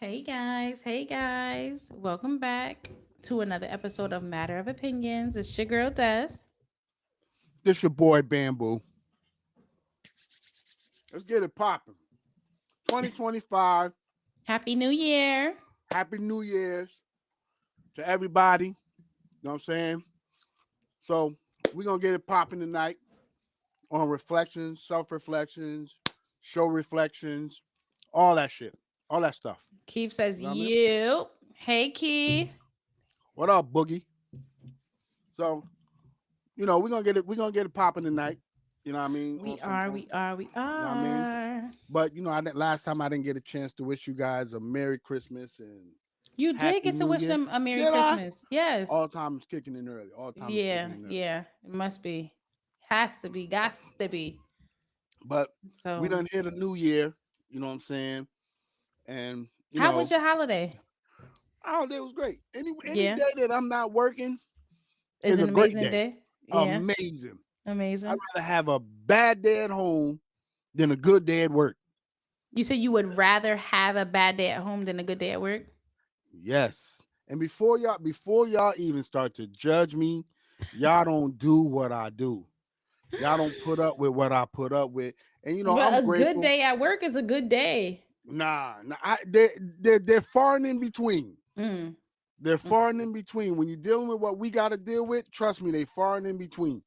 Hey guys, welcome back to another episode of Matter of Opinions. It's your girl Des. This your boy Bamboo. Let's get it popping. 2025. Happy New Year. Happy New Year's to everybody. You know what I'm saying? So we're gonna get it popping tonight on reflections, self-reflections, show reflections, all that shit. All that stuff. Keith says, You know what I mean? you. Hey Keith. What up, Boogie? So, we're gonna get it popping tonight. You know what I mean? We are, we are, we You know what I mean? are. But last time I didn't get a chance to wish you guys a Merry Christmas and You did Happy get to New wish Year. them a Merry Did I? Christmas. Yes. All time is kicking in early. All time is Yeah, kicking in early. yeah. It must be. Has to be. Gots to be. But we So, done hit a new year. You know what I'm saying? And how was your holiday? our day was great. Any Yeah. day that I'm not working It's is an a great amazing day. day. Yeah. Amazing. I'd Amazing. rather have a bad day at home than a good day at work. You said you would rather have a bad day at home than a good day at work? Yes. And before y'all even start to judge me, y'all don't do what I do. Y'all don't put up with what I put up with. And But I'm a good grateful. day at work is a good day. Nah, they're far and in between. Mm. They're far and in between. When you're dealing with what we got to deal with, trust me, they far and in between.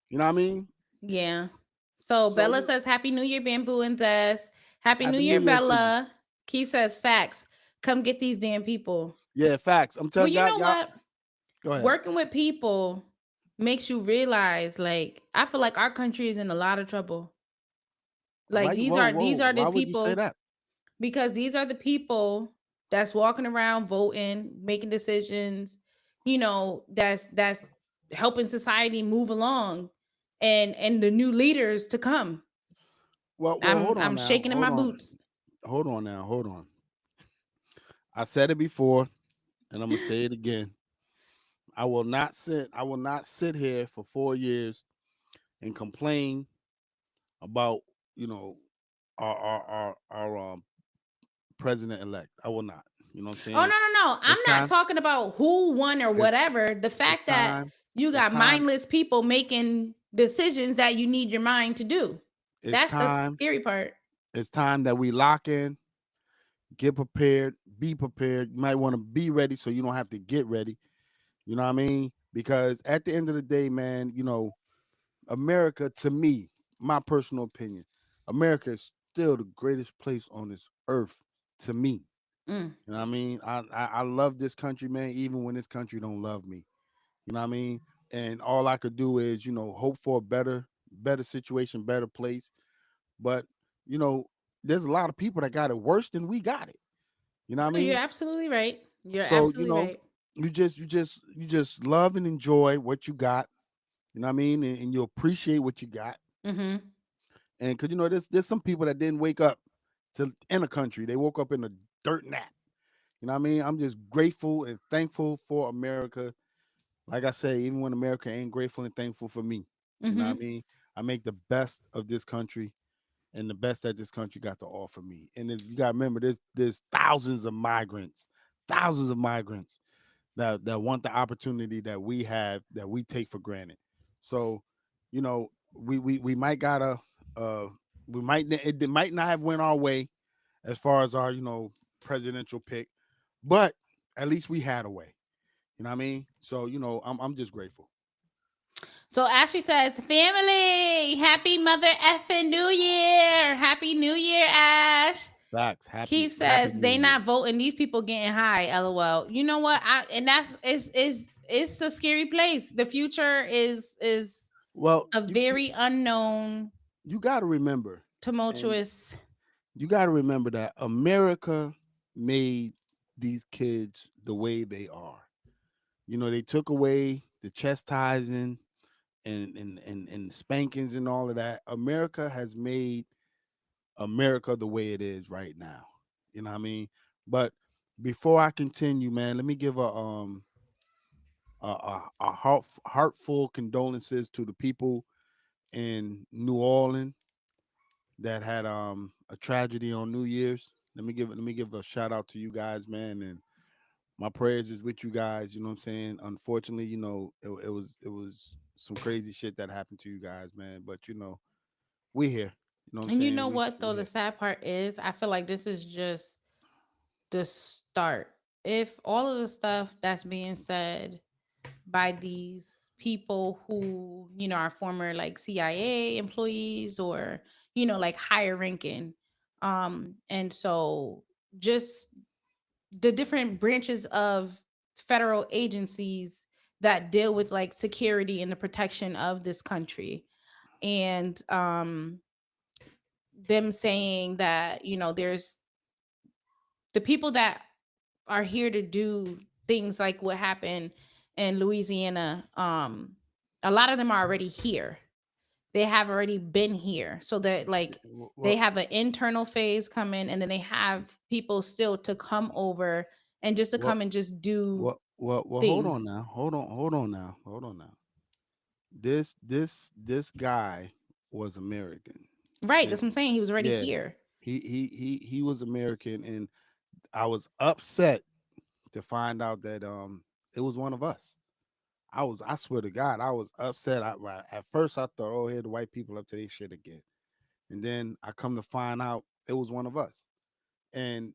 You know what I mean? Yeah. So So Bella says Happy New Year, Bamboo and Des. Happy New happy New Year, Year to you. Bella. Keith says facts. Come get these damn people. Yeah, facts. I'm Well, telling you y'all, know y'all. what? Go ahead. Working with people makes you realize, like, I feel like our country is in a lot of trouble. Like Why? these Whoa, are whoa. these are the Why would you say people that? because these are the people that's walking around voting, making decisions, that's helping society move along and the new leaders to come. Well, I'm hold on I'm now. shaking in Hold my on. boots. Hold on now. Hold on. I said it before, and I'm gonna say it again. I will not sit here for 4 years and complain about you know our president elect. I will not. You know what I'm Oh, no, saying? no, no. I'm It's not time. talking about who won or It's whatever. The it's fact that time. you It's got time. mindless people making decisions that you need your mind to do. It's That's the time. scary part. It's time that we lock in, get prepared, be prepared. You might want to be ready so you don't have to get ready. You know what I mean? Because at the end of the day, man, America, to me, my personal opinion, America is still the greatest place on this earth to me. Mm. You know what I mean? I love this country, man, even when this country don't love me. You know what I mean? And all I could do is, hope for a better situation, better place. But, you know, there's a lot of people that got it worse than we got it. You know what I No, you're mean? absolutely right. You're So, absolutely right. you just love and enjoy what you got. You know what I mean? And you appreciate what you got. Mm-hmm. And because there's some people that didn't wake up to in a country. They woke up in a dirt nap. You know what I mean? I'm just grateful and thankful for America. Like I say, even when America ain't grateful and thankful for me. You know what I Mm-hmm. mean? I make the best of this country and the best that this country got to offer me. And you gotta remember there's thousands of migrants that want the opportunity that we have that we take for granted. So, we might gotta uh it might not have went our way as far as our presidential pick, but at least we had a way. You know what I mean? So I'm just grateful. So Ashley says, family, happy mother effing New Year. Happy New Year, Ash. Facts. Keith Happy says New they Year. not voting. These people getting high. LOL. You know what? And that's it's a scary place. The future is Well, a you you, very unknown, you got to remember, and tumultuous. you got to remember that America made these kids the way they are. They took away the chastising and spankings and all of that. America has made America the way it is right now. You know what I mean? But before I continue, man, let me give a heartful condolences to the people in New Orleans that had a tragedy on New Year's. let me give a shout out to you guys, man, and my prayers is with you guys. You know what I'm saying? Unfortunately, it was some crazy shit that happened to you guys, man. But we here. You know what I'm And you saying? know We what we though, the here. sad part is I feel like this is just the start. If all of the stuff that's being said by these people who, are former like CIA employees or, like higher ranking, and so just the different branches of federal agencies that deal with like security and the protection of this country, and them saying that, there's the people that are here to do things like what happened in Louisiana. A lot of them are already here. They have already been here. So that like they Well, have an internal phase coming, and then they have people still to come over and just to well, come and just do well. Hold on things. now. Hold on now. This guy was American, Right. and That's what I'm saying. He was already yeah, here. he was American, and I was upset to find out that it was one of us. I swear to God, I was upset. At first I thought, oh, here the white people up to this shit again, and then I come to find out it was one of us. And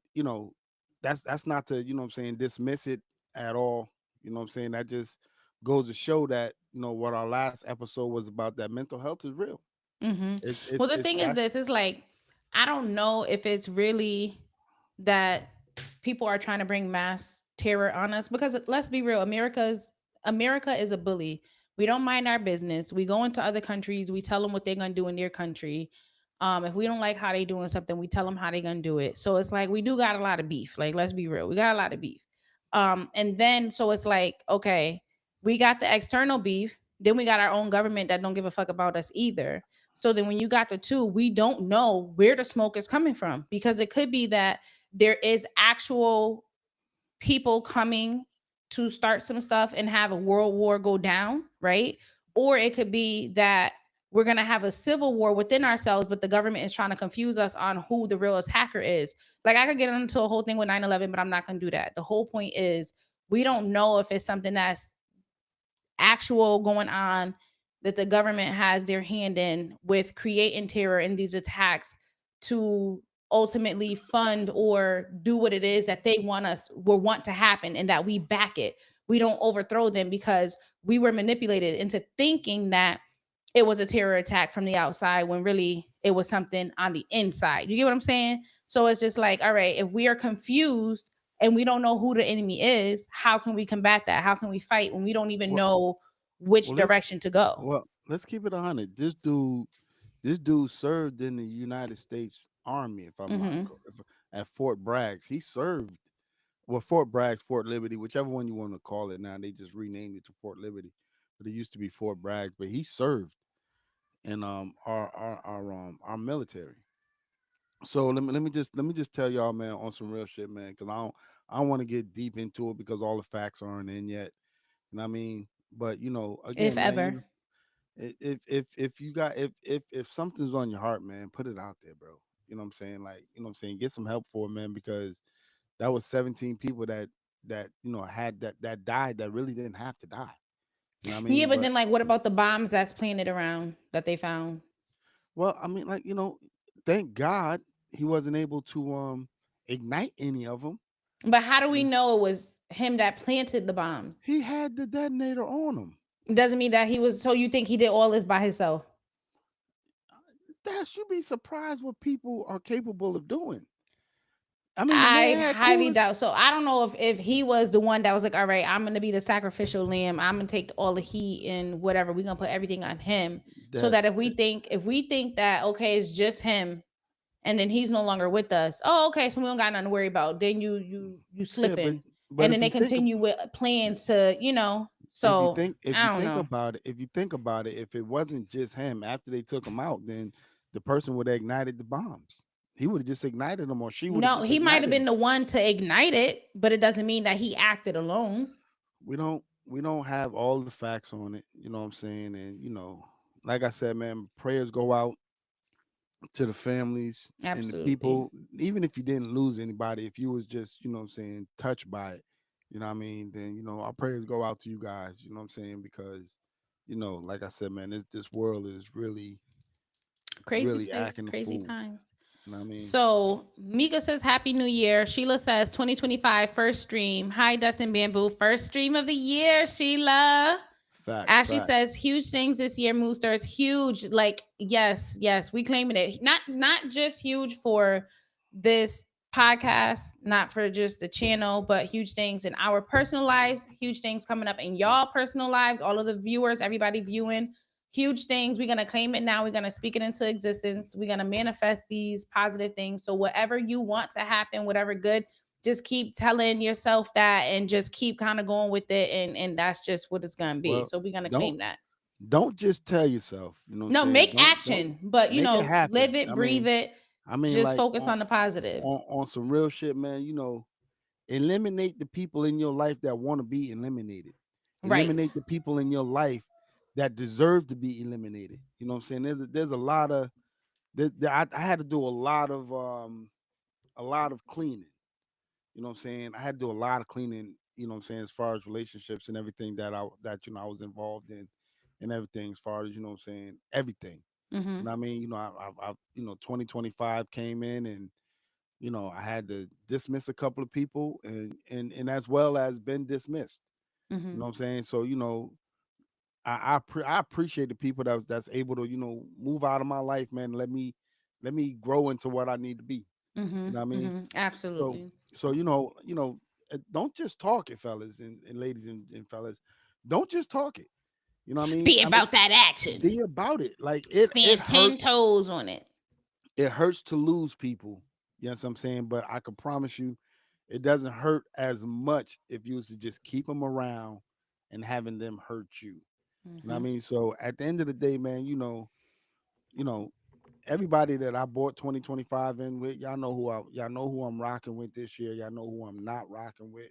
that's not to what I'm saying, dismiss it at all. You know what I'm saying? That just goes to show that what our last episode was about, that mental health is real. Hmm. It's Well, it's the it's thing is, that's this is like, I don't know if it's really that people are trying to bring mass terror on us, because let's be real, America is a bully. We don't mind our business. We go into other countries, we tell them what they're gonna do in their country. If we don't like how they doing something, we tell them how they gonna do it. So it's like we do got a lot of beef. Like, let's be real, we got a lot of beef. And then so it's like, okay, we got the external beef, then we got our own government that don't give a fuck about us either. So then when you got the two, we don't know where the smoke is coming from, because it could be that there is actual people coming to start some stuff and have a world war go down, right? Or it could be that we're going to have a civil war within ourselves, but the government is trying to confuse us on who the real attacker is. Like, I could get into a whole thing with 9/11, but I'm not going to do that. The whole point is we don't know if it's something that's actual going on, that the government has their hand in with creating terror in these attacks to ultimately fund or do what it is that they want us will want to happen, and that we back it. We don't overthrow them because we were manipulated into thinking that it was a terror attack from the outside when really it was something on the inside. You get what I'm saying? So it's just like, all right, if we are confused and we don't know who the enemy is, how can we combat that? How can we fight when we don't even well, know which well let's direction to go? let's keep it 100. This dude served in the United States Army, if I'm not Hmm. at Fort Bragg. He served, well, Fort Bragg, Fort Liberty, whichever one you want to call it now. They just renamed it to Fort Liberty, but it used to be Fort Bragg. But he served in our military. So let me just tell y'all, man, on some real shit, man, because I don't want to get deep into it because all the facts aren't in yet. And I mean, but If again, man, ever. if you got if something's on your heart, man, put it out there, bro. You know what I'm saying? Like, get some help for it, man, because that was 17 people that had that died that really didn't have to die. You know what I Yeah, mean? but But then like what about the bombs that's planted around that they found? well, I mean, like, thank God he wasn't able to ignite any of them. But how do we know it was him that planted the bombs? He had the detonator on him. It doesn't mean that he was, so you think he did all this by himself? That, you'd be surprised what people are capable of doing. I mean, the I man had highly coolest. doubt. So I don't know if he was the one that was like, all right, I'm gonna be the sacrificial lamb. I'm gonna take all the heat and whatever. We're gonna put everything on him. So that That's if we think that okay, it's just him, and then he's no longer with us. Oh, okay, so we don't got nothing to worry about. Then you yeah, but slipping. but And if then they you think continue with plans to, if you so think if you I don't think know. about it, if it wasn't just him after they took him out, then the person would have ignited the bombs. He would have just ignited them, or she would have No, just he might have ignited been them. the one to ignite it, but it doesn't mean that he acted alone. We don't have all the facts on it, you know what I'm saying? And like I said, man, prayers go out to the families and the Absolutely. people, even if you didn't lose anybody, if you was just, what I'm saying, touched by it, what I mean, then, our prayers go out to you guys, what I'm saying, because, like I said, man, this world is really, Crazy really place, acting a crazy fool. times. You know what I mean? So Mika says Happy New Year. Sheila says 2025 first stream. Hi Dustin Bamboo. First stream of the year, Sheila. Facts, Ashley facts. says huge things this year, Moosters. Huge. Like, yes, yes, we claiming it. Not just huge for this podcast, not for just the channel, but huge things in our personal lives, huge things coming up in y'all personal lives, all of the viewers, everybody viewing. Huge things. We're gonna claim it now. We're gonna speak it into existence. We're gonna manifest these positive things. So whatever you want to happen, whatever good, just keep telling yourself that and just keep kind of going with it, and that's just what it's gonna be. Well, So we're gonna don't claim that. don't just tell yourself, what I'm No, saying? make Don't action, but make it live happen. it, breathe it. Just Like focus on the positive. on some real shit, man, eliminate the people in your life that want to be eliminated. Right. Eliminate the people in your life that deserve to be eliminated. You know what I'm saying? There's a lot of I had to do a lot of cleaning. You know what I'm saying? I had to do a lot of cleaning, what I'm saying, as far as relationships and everything I was involved in and everything as far as, what I'm saying, everything. Mm-hmm. I mean, I 2025 came in and I had to dismiss a couple of people and as well as been dismissed. You Mm-hmm. know what I'm saying? So, I appreciate the people that's able to, move out of my life, man. Let me grow into what I need to be. Mm-hmm. You know what I mean? Mm-hmm. So Absolutely. so don't just talk it, fellas and ladies and fellas. Don't just talk it. You know what I mean? Be about that action. Be about it. Like it Stand 10 hurts. toes on it. It hurts to lose people. You know what I'm saying? But I can promise you it doesn't hurt as much if you was to just keep them around and having them hurt you. You know what I Mm-hmm. mean? So at the end of the day, man, you know, everybody that I bought 2025 in with, y'all know who I'm rocking with this year. Y'all know who I'm not rocking with.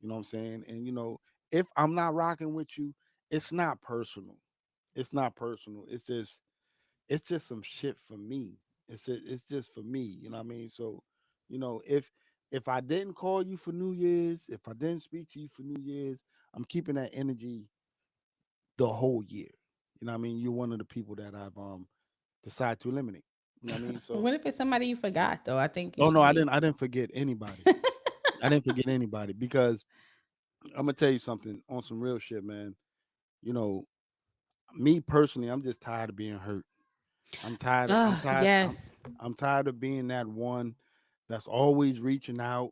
You know what I'm saying? And if I'm not rocking with you, it's not personal. It's not personal. It's just some shit for me. It's just for me. You know what I mean? So, if I didn't call you for New Year's, if I didn't speak to you for New Year's, I'm keeping that energy the whole year. You know what I mean? You're one of the people that I've decided to eliminate. You know what I mean? So, What if it's somebody you forgot though? I think you oh no, should I be. didn't. I didn't forget anybody. I didn't forget anybody because I'm gonna tell you something on some real shit, man. You know, me personally, I'm just tired of being hurt. I'm tired. I'm Oh, tired. yes. I'm tired of being that one that's always reaching out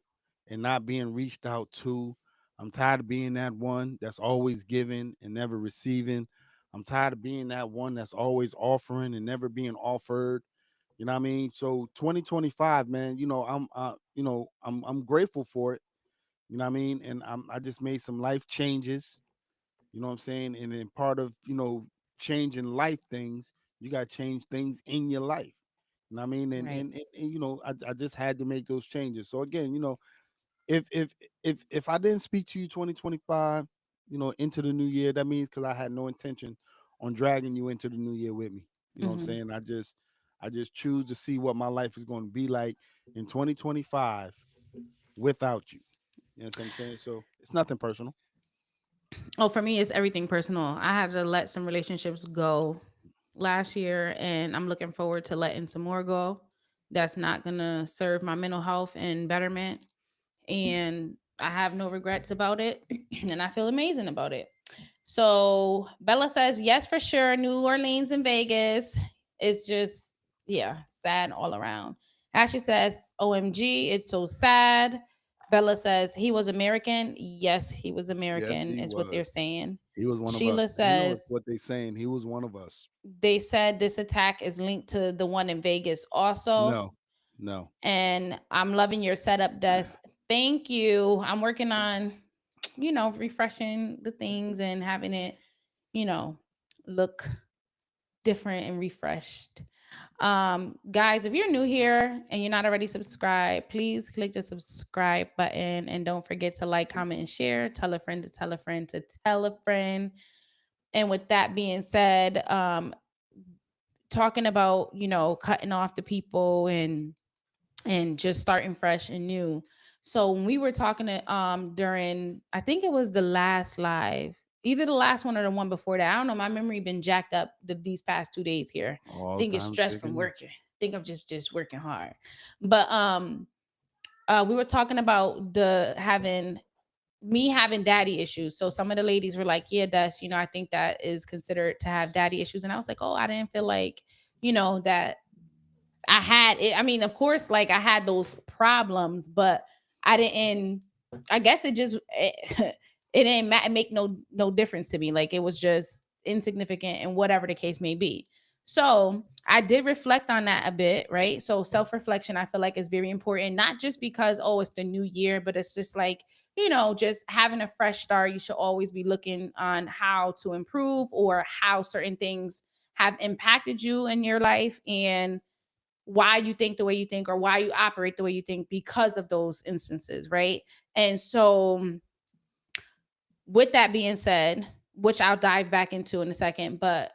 and not being reached out to. I'm tired of being that one that's always giving and never receiving. I'm tired of being that one that's always offering and never being offered. You know what I mean? So 2025, man, I'm grateful for it. You know what I mean? And I just made some life changes. You know what I'm saying? And then part of, changing life things, you got to change things in your life. You know what I mean? And Right. I just had to make those changes. So again, if I didn't speak to you 2025, into the new year, that means because I had no intention on dragging you into the new year with me. You know what I'm Mm-hmm. saying? I just choose to see what my life is going to be like in 2025 without you. You know what I'm saying? So it's nothing personal. Oh, for me, it's everything personal. I had to let some relationships go last year, and I'm looking forward to letting some more go. That's not gonna serve my mental health and betterment. And I have no regrets about it, and I feel amazing about it. So Bella says yes for sure. New Orleans and Vegas. It's just sad all around. Ashley says, OMG, it's so sad. Bella says he was American. Yes, he was Yes, American, he is what they're was. saying. He was one of Sheila us. And it's says what they saying. He was one of us. they said this attack is linked to the one in Vegas also. No, no. And I'm loving your setup, Des. Thank you. I'm working on, refreshing the things and having it, you know, look different and refreshed. Guys, if you're new here and you're not already subscribed, please click the subscribe button and don't forget to like, comment, and share. Tell a friend to tell a friend to tell a friend. And with that being said, talking about, cutting off the people and just starting fresh and new. So when we were talking to during, I think it was the last live, either the last one or the one before that. I don't know. My memory been jacked up these past 2 days here. I All think it's time stress from ticking. working. I think I'm just working hard. But we were talking about the having me having daddy issues. So some of the ladies were like, yeah, that's, I think that is considered to have daddy issues. And I was like, oh, I didn't feel like, that I had it. I mean, of course, like I had those problems, but I didn't. I guess it didn't make no difference to me. Like it was just insignificant, and whatever the case may be. So I did reflect on that a bit, right? So self reflection, I feel like is very important, not just because it's the new year, but it's just like just having a fresh start. You should always be looking on how to improve or how certain things have impacted you in your life and why you think the way you think or why you operate the way you think because of those instances, right? And so, with that being said, which I'll dive back into in a second, but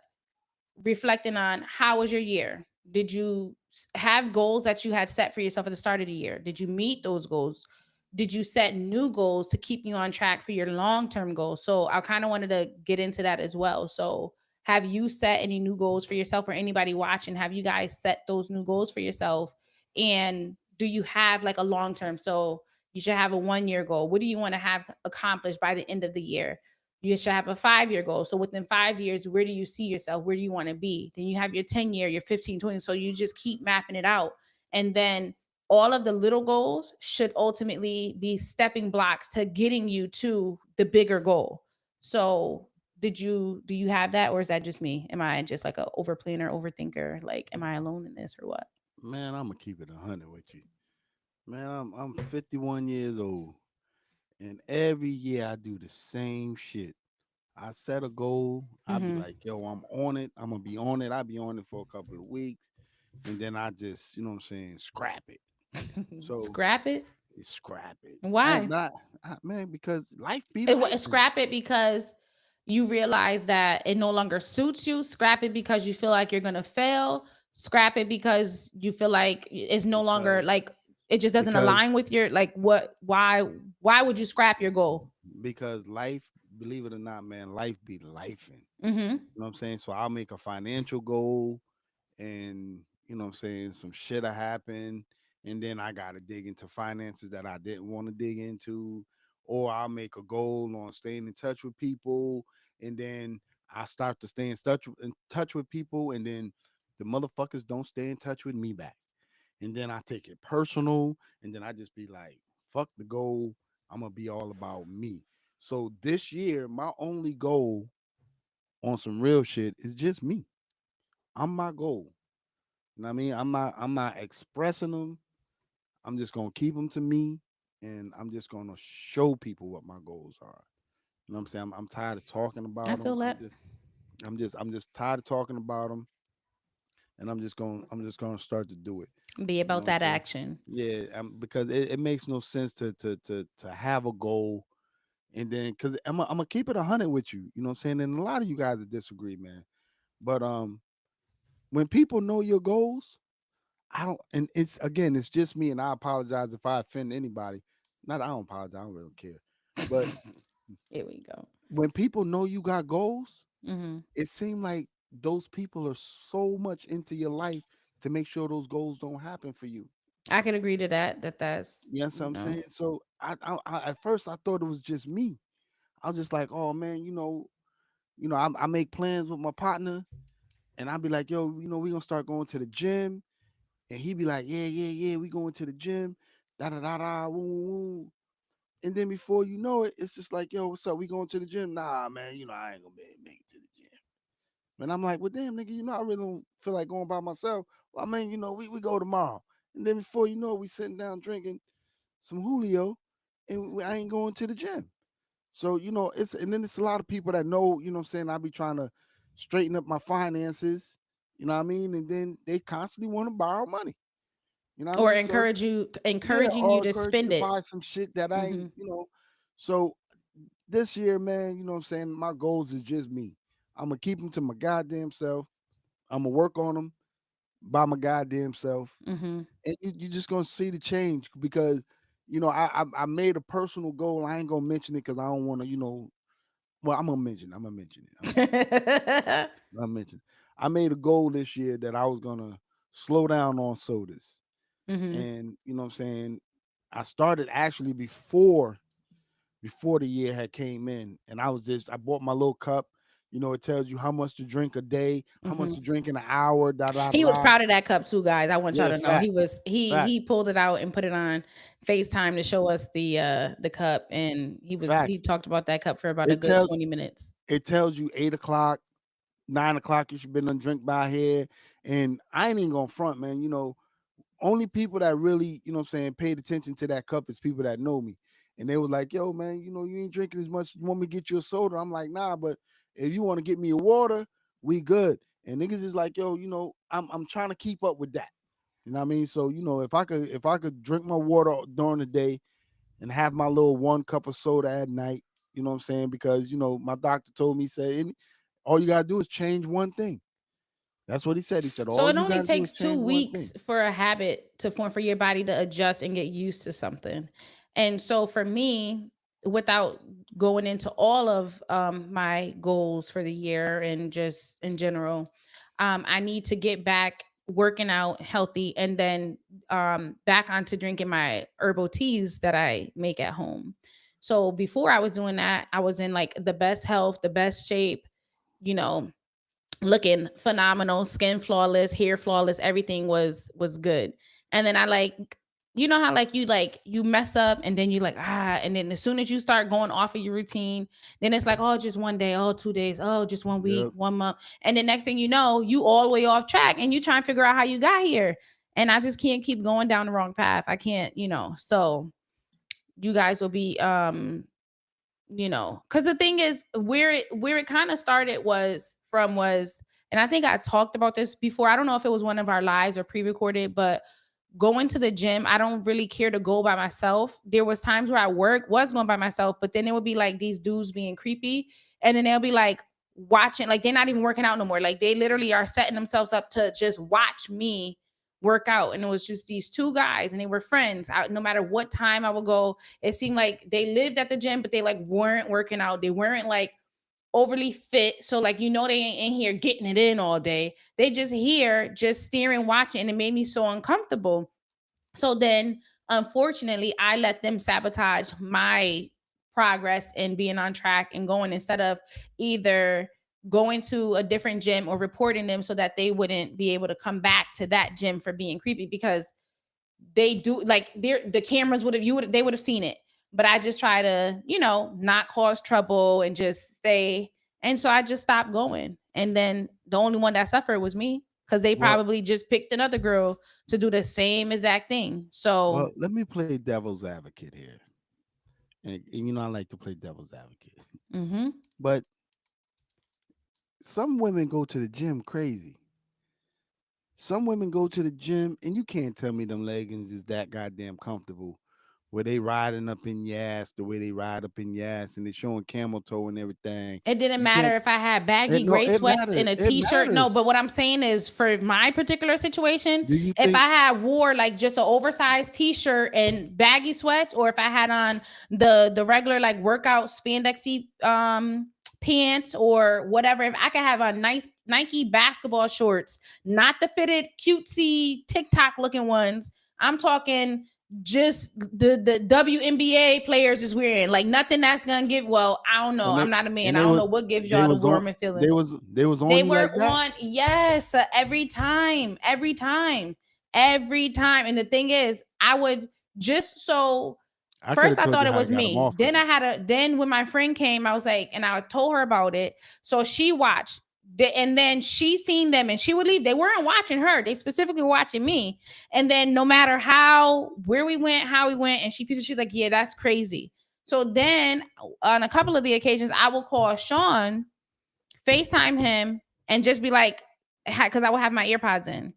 reflecting on how was your year? Did you have goals that you had set for yourself at the start of the year? Did you meet those goals? Did you set new goals to keep you on track for your long-term goals? So I kind of wanted to get into that as well. So have you set any new goals for yourself or anybody watching? Have you guys set those new goals for yourself? And do you have like a long term? So you should have a 1 year goal. What do you want to have accomplished by the end of the year? You should have a 5 year goal. So within 5 years, where do you see yourself? Where do you want to be? Then you have your 10 year, your 15, 20. So you just keep mapping it out. And then all of the little goals should ultimately be stepping blocks to getting you to the bigger goal. So do you have that or is that just me? Am I just like a over planner, overthinker? Like, am I alone in this or what? Man, I'm gonna keep it 100 with you. Man, I'm 51 years old, and every year I do the same shit. I set a goal. I be Mm-hmm. like, yo, I'm on it. I'm gonna be on it. I be on it for a couple of weeks, and then I just, you know what I'm saying, scrap it. So Scrap it. scrap it. I ain't Why? not, man, because life be life. Scrap it because you realize that it no longer suits you. Scrap it because you feel like you're gonna fail. Scrap it because you feel like it's no longer Because like it just doesn't align because with your like what why would you scrap your goal? because life, believe it or not, man, life be lifing. Mm-hmm. You know what I'm saying? So I'll make a financial goal and you know what I'm saying, some shit will happen. And then I gotta dig into finances that I didn't want to dig into. Or I'll make a goal on staying in touch with people. And then I start to stay in touch with people, and then the motherfuckers don't stay in touch with me back. And then I take it personal, and then I just be like, fuck the goal. I'm gonna be all about me. So this year, my only goal on some real shit is just me. I'm my goal. You know what I mean? I'm not expressing them. I'm just gonna keep them to me, and I'm just gonna show people what my goals are. You know what I'm saying? I'm tired of talking I about them. feel that. I'm just tired of talking about them, and I'm just gonna start to do it. Be You know about what I'm that saying? action. Yeah, because it makes no sense to have a goal and then because I'm gonna keep it 100 with you. You know what I'm saying? And a lot of you guys will disagree, man. But when people know your goals, I don't, and it's again, it's just me, and I apologize if I offend anybody. Not, I don't apologize. I don't really care. But Here we go. when people know you got goals, Mm-hmm. it seems like those people are so much into your life to make sure those goals don't happen for you. I can agree to that. That's Yes, I'm saying. So I at first I thought it was just me. I was just like, oh man, I make plans with my partner, and I'd be like, yo, we gonna start going to the gym, and he'd be like, yeah, yeah, yeah, we going to the gym, da da da da, woo, woo, woo. And then before you know it, it's just like, yo, what's up? We going to the gym? Nah, man, I ain't gonna be able to make it to the gym. And I'm like, well, damn, nigga, I really don't feel like going by myself. Well, I mean, we go tomorrow. And then before you know it, we sitting down drinking some Julio, and I ain't going to the gym. So, and then it's a lot of people that know, what I'm saying, I be trying to straighten up my finances, you know what I mean? And then they constantly want to borrow money. You know what I Or mean? So yeah, encouraging you or to encourage you spend to it. buy some shit that I Mm-hmm. ain't. So this year, man, you know what I'm saying? My goals is just me. I'm gonna keep them to my goddamn self. I'm gonna work on them by my goddamn self, Mm-hmm. and you're just gonna see the change because I made a personal goal. I ain't gonna mention it because I don't want to. Well, I'm gonna mention it. I'm gonna mention it. I'm mentioning. I made a goal this year that I was gonna slow down on sodas, Mm-hmm. and you know what I'm saying. I started actually before the year had came in, and I bought my little cup. It tells you how much to drink a day, how much Mm-hmm. to drink in an hour. Da da He was da. proud of that cup too, guys. I want y'all Yeah, to know fact, fact, he pulled it out and put it on FaceTime to show us the cup, and he facts. talked about that cup for about a It good tells 20 minutes. it tells you 8 o'clock, 9 o'clock. You should been on drink by here, and I ain't even gonna front, man. Only people that really, what I'm saying, paid attention to that cup is people that know me. And they was like, yo, man, you ain't drinking as much. You want me to get you a soda? I'm like, nah, but if you want to get me a water, we good. And niggas is like, yo, I'm trying to keep up with that. You know what I mean? So, if I could drink my water during the day and have my little 1 cup of soda at night, you know what I'm saying? Because, my doctor told me, all you gotta do is change one thing. That's what he said. He said, So all it you only gotta do is takes two change one weeks thing. for a habit to form, for your body to adjust and get used to something. And so for me, without going into all of my goals for the year and just in general, I need to get back working out healthy and then back onto drinking my herbal teas that I make at home. So before I was doing that, I was in like the best health, the best shape, you know, looking phenomenal, skin flawless, hair flawless, everything was good. And then I like, you know how you mess up and then you like and then as soon as you start going off of your routine, then it's like, oh, just one day, oh, 2 days, oh, just one week, Yep. 1 month. And the next thing you know, you all the way off track and you try and figure out how you got here. And I just can't keep going down the wrong path. I can't, so you guys will be because the thing is where it kind of started was, and I think I talked about this before. I don't know if it was one of our lives or pre-recorded, but going to the gym, I don't really care to go by myself. There was times where I was going by myself, but then it would be like these dudes being creepy, and then they'll be like watching, like they're not even working out no more. Like they literally are setting themselves up to just watch me work out. And it was just these two guys, and they were friends. No matter what time I would go, it seemed like they lived at the gym, but they like weren't working out. They weren't like overly fit. So like, they ain't in here getting it in all day. They just here, just staring, watching, and it made me so uncomfortable. So then, unfortunately, I let them sabotage my progress and being on track and going, instead of either going to a different gym or reporting them so that they wouldn't be able to come back to that gym for being creepy, because they do, like, the cameras they would have seen it. But I just try to, not cause trouble and just stay. And so I just stopped going. And then the only one that suffered was me, because they Well, probably just picked another girl to do the same exact thing. So let me play devil's advocate here. And I like to play devil's advocate. mhm. But some women go to the gym crazy. Some women go to the gym, and you can't tell me them leggings is that goddamn comfortable. Where they riding up in your ass the way they ride up in your ass, and they showing camel toe and everything. It didn't You can't. matter if I had It baggy no. gray It sweats matters. and a It t-shirt. No, matters. but what I'm saying is, for my particular situation, Do you if think? I had wore like just an oversized t-shirt and baggy sweats, or if I had on the regular like workout spandexy pants or whatever, if I could have on nice Nike basketball shorts, not the fitted cutesy TikTok looking ones. I'm talking just the WNBA players is wearing, like nothing that's gonna give. Well, I don't know. And I'm they not a man. and I they don't was know what gives they y'all the was on warm and feeling. they was on They you were like that. on, yes, every time, every time, every time. And the thing is, I would just so I could first have I told thought you it how I was got them me. off of Then you. then when my friend came, I was like, and I told her about it. So she watched. And then she seen them and she would leave. They weren't watching her. They specifically were watching me. And then no matter where we went, how we went, and she's like, yeah, that's crazy. So then on a couple of the occasions, I will call Sean, FaceTime him, and just be like, because I will have my earpods in.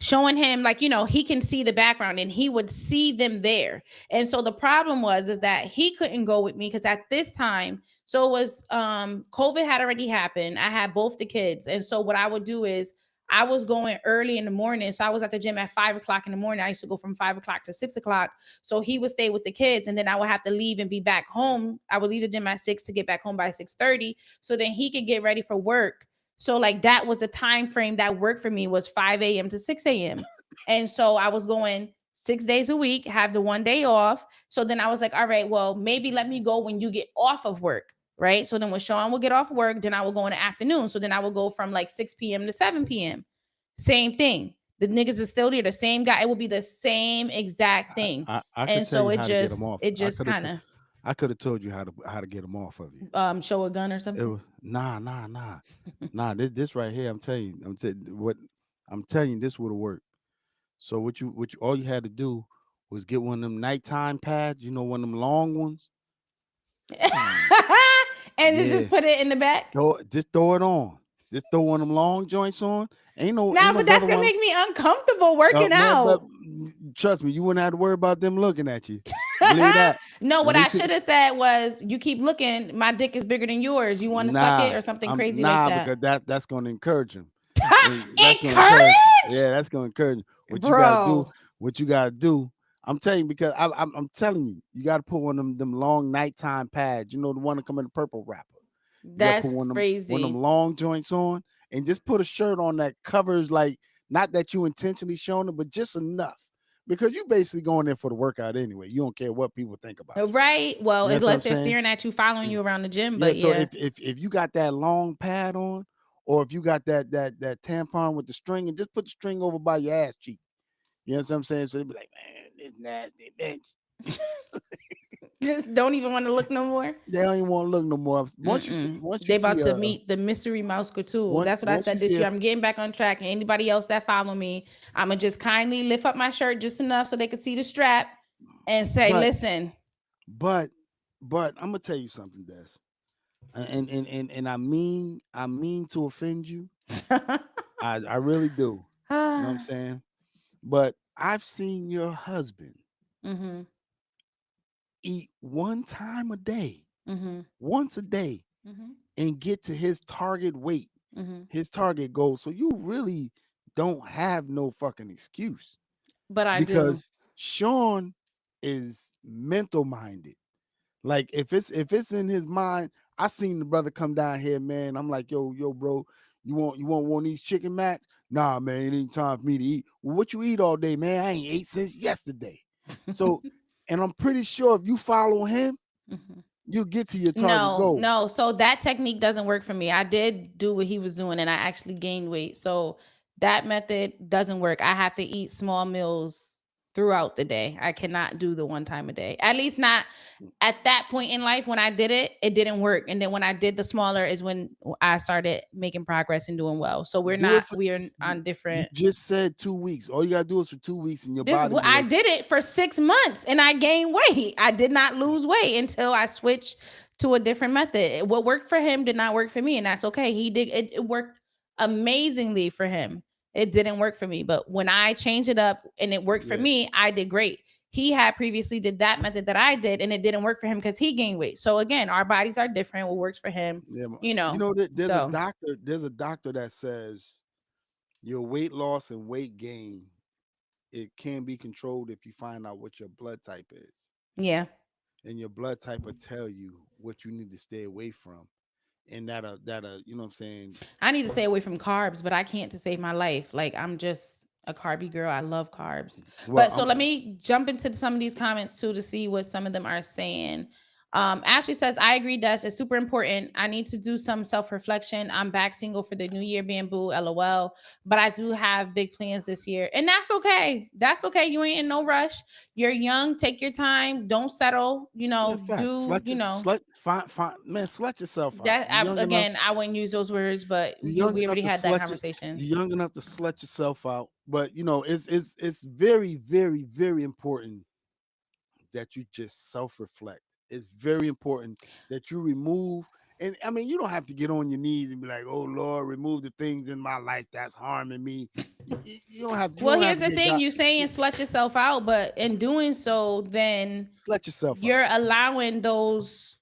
showing him like, he can see the background and he would see them there. And so the problem was is that he couldn't go with me because at this time, so it was COVID had already happened. I had both the kids. And so what I would do is I was going early in the morning. So I was at the gym at 5 o'clock in the morning. I used to go from 5 o'clock to 6 o'clock. So he would stay with the kids and then I would have to leave and be back home. I would leave the gym at 6 to get back home by 6:30. So then he could get ready for work. So like that was the time frame that worked for me was 5 a.m. to 6 a.m. And so I was going 6 days a week, have the one day off. So then I was like, all right, well, maybe let me go when you get off of work. Right. So then when Sean will get off work, then I will go in the afternoon. So then I will go from like 6 p.m. to 7 p.m. Same thing. The niggas is still there, the same guy. It will be the same exact thing. I could And tell so you it how to get them just off. it just kind of I could have told you how to get them off of you. show a gun or It something. was nah. This right here, I'm telling you, this would have worked. So all you had to do was get one of them nighttime pads. You know, one of them long ones. And you Yeah, just put it in the back. just throw it on. Just throw one of them long joints on. Ain't Nah, no but that's brother gonna want. make me uncomfortable Oh working man, but out. trust me, you wouldn't have to worry about them looking at you. Believe that. No, When what they I see, should have said was, "You keep looking. My dick is bigger than yours. You want to suck it nah, or something I'm crazy like nah that." because that's going to encourage him. That's going to encourage. Encourage, Yeah, that's going to encourage him. What you got to do, bro. what you got to do. I'm telling you because I'm telling you, you got to put one of them long nighttime pads. You know the one that come in the purple wrapper. You got to put That's one of them crazy. long joints on, and just put a shirt on that covers like not that you intentionally showing it, but just enough. Because you basically going there for the workout anyway. You don't care what people think about you. Right. Well, You know what I'm unless they're saying? staring at you, following you around the gym. Yeah, But so yeah, if you got that long pad on, or if you got that tampon with the string, and just put the string over by your ass cheek. You know what I'm saying? So they be like, man, this nasty bitch. just don't even want to look no more. They don't even want to look no more. Mm-mm. Once you They see about to meet the mystery mouse couture. That's what I once you said this see a year. I'm getting back on track. And anybody else that follow me, I'ma just kindly lift up my shirt just enough so they can see the strap and say, but "Listen." but but I'm gonna tell you something, Des. And I mean to offend you. I really do. You know what I'm saying? But I've seen your husband Mm-hmm. eat one time a day, Mm-hmm. once a day, Mm-hmm. and get to his target weight, Mm-hmm. his target goal. So you really don't have no fucking excuse But I do. because Sean is mental minded. Like if it's in his mind, I seen the brother come down here, man. I'm like, yo, bro, you want one of these chicken mats? Nah, man, it ain't time for me to eat. Well, what you eat all day, man? I ain't ate since yesterday. So, and I'm pretty sure if you follow him, Mhm. you'll get to your target No, goal. no. So that technique doesn't work for me. I did do what he was doing and I actually gained weight. So that method doesn't work. I have to eat small meals throughout the day. I cannot do the one time a day. At least not at that point in life when I did it, it didn't work. And then when I did the smaller is when I started making progress and doing well. So Do it for we are you. on You different. just said 2 weeks. All you gotta do is for 2 weeks, and your This body I will. did it for 6 months and I gained weight. I did not lose weight until I switched to a different method. What worked for him did not work for me, and that's okay. He did it worked amazingly for him. It didn't work for me, but when I changed it up and it worked for Yeah, me, I did great. He had previously did that method that I did, and it didn't work for him because he gained weight. So again, our bodies are different. What works for him, yeah. you You know. know that there's a So doctor. There's a doctor that says your weight loss and weight gain it can be controlled if you find out what your blood type is, yeah. and your blood type will tell you what you need to stay away from, and that'll you know what I'm saying. I need to stay away from carbs, but I can't to save my life. Like I'm just a carby girl. I love carbs. Well, But so let me jump into some of these comments too to see what some of them are saying. Ashley says, I agree, Des. It's super important. I need to do some self-reflection. I'm back single for the new year, bamboo, LOL. But I do have big plans this year. And that's okay. That's okay. You ain't in no rush. You're young. Take your time. Don't settle. yeah, facts. Man, slut yourself out. That You're young enough. again, I wouldn't use those words, but You're young we enough already to had that slut you. conversation. You're young enough to slut yourself out. But it's very, very, very important that you just self-reflect. It's very important that you remove And I mean, you don't have to get on your knees and be like, "Oh Lord, remove the things in my life that's harming me." You don't have to. You Well, don't have here's to the get thing: God. you saying slut yourself out, but in doing so, then Just let yourself out. you're allowing those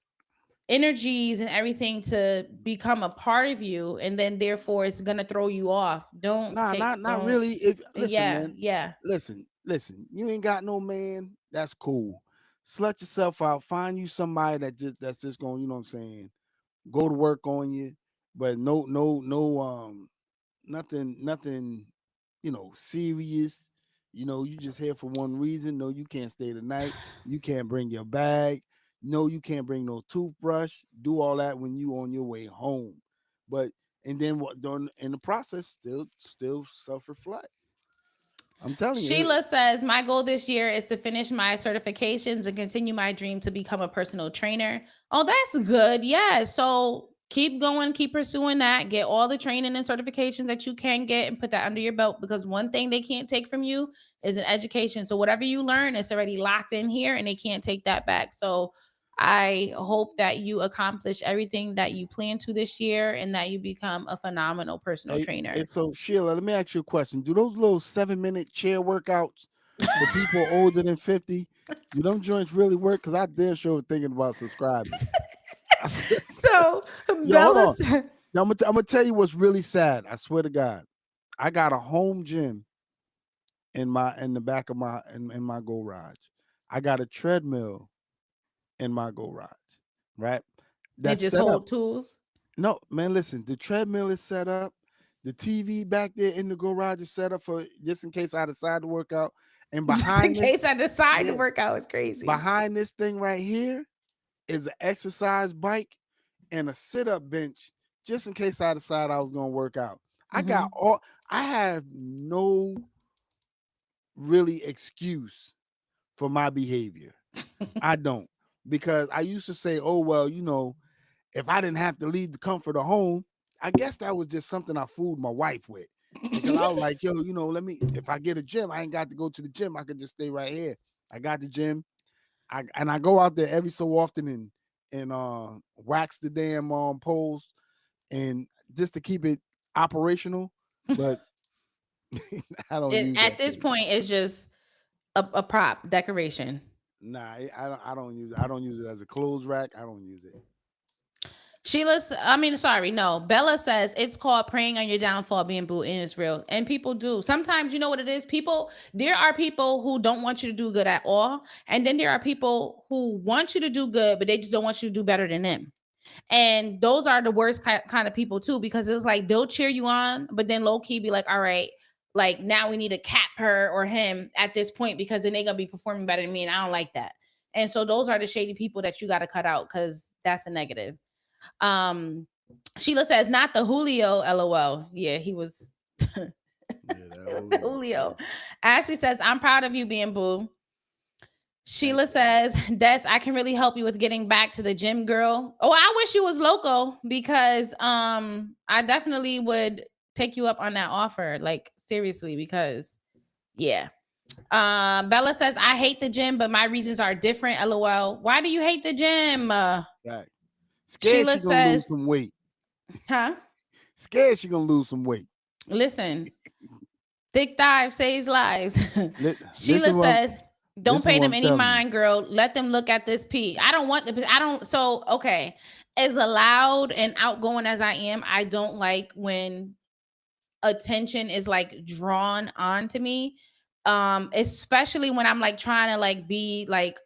energies and everything to become a part of you, and then therefore it's gonna throw you off. Nah, not Don't. really. If listen, Yeah, man, yeah. listen. You ain't got no man. That's cool. Slut yourself out. Find you somebody that's just going. You know what I'm saying? Go to work on you, but no. Nothing. Serious. You just here for one reason. No, you can't stay the night. You can't bring your bag. No, you can't bring no toothbrush. Do all that when you on your way home. But and then what done in the process, still self-reflect. I'm telling you. Sheila says, my goal this year is to finish my certifications and continue my dream to become a personal trainer. Oh, that's good. Yeah. So keep going, keep pursuing that. Get all the training and certifications that you can get and put that under your belt, because one thing they can't take from you is an education. So whatever you learn is already locked in here and they can't take that back. So I hope that you accomplish everything that you plan to this year and that you become a phenomenal personal Hey, trainer. so Sheila, let me ask you a question. Do those little 7-minute chair workouts for people older than 50, do them joints really work? Because I damn sure thinking about subscribing. I swear- So Yo, hold Bella on. said, Now, I'm gonna tell you what's really sad. I swear to God, I got a home gym in the back of in my garage. I got a treadmill in my garage, right? they That's just set up. hold tools. No, man, listen, the treadmill is set up. The TV back there in the garage is set up for just in case I decide to work out. And Just in behind this, case I decide to yeah, work out, it's crazy. behind this thing right here is an exercise bike and a sit-up bench just in case I decide I was gonna work out. Hmm. I have no really excuse for my behavior. I don't. Because I used to say, oh well, if I didn't have to leave the comfort of home, I guess that was just something I fooled my wife with. Because I was like, yo, if I get a gym, I ain't got to go to the gym. I could just stay right here. I got the gym. I go out there every so often and wax the damn poles and just to keep it operational. But I don't use At that this thing. point, it's just a prop decoration. Nah, I don't use it. I don't use it as a clothes rack. I don't use it. Sorry, no. Bella says it's called preying on your downfall, being booed, and it's real. And people do. Sometimes you know what it is? There are people who don't want you to do good at all. And then there are people who want you to do good, but they just don't want you to do better than them. And those are the worst kind of people too, because it's like they'll cheer you on, but then low key be like, all right, like now we need to cap her or him at this point because then they're gonna be performing better than me. And I don't like that. And so those are the shady people that you got to cut out because that's a negative. Um, Sheila says, not the Julio, LOL. Yeah, he was Yeah, that the Julio. Julio. Ashley says, I'm proud of you being boo. Thank Sheila you, man. says, Des, I can really help you with getting back to the gym, girl. Oh, I wish you was local because I definitely would take you up on that offer. Like seriously, because yeah. Bella says, I hate the gym, but my reasons are different. LOL. Why do you hate the gym? Right. Scared Sheila she gonna lose says, some weight. huh? Scared she gonna lose some weight. Listen, thick dive saves lives. Sheila Listen says, don't listen pay what them I'm any telling you. mind, girl. Let them look at this P. I don't want I don't, so, okay. As loud and outgoing as I am, I don't like when attention is like drawn onto me. Especially when I'm like trying to like be like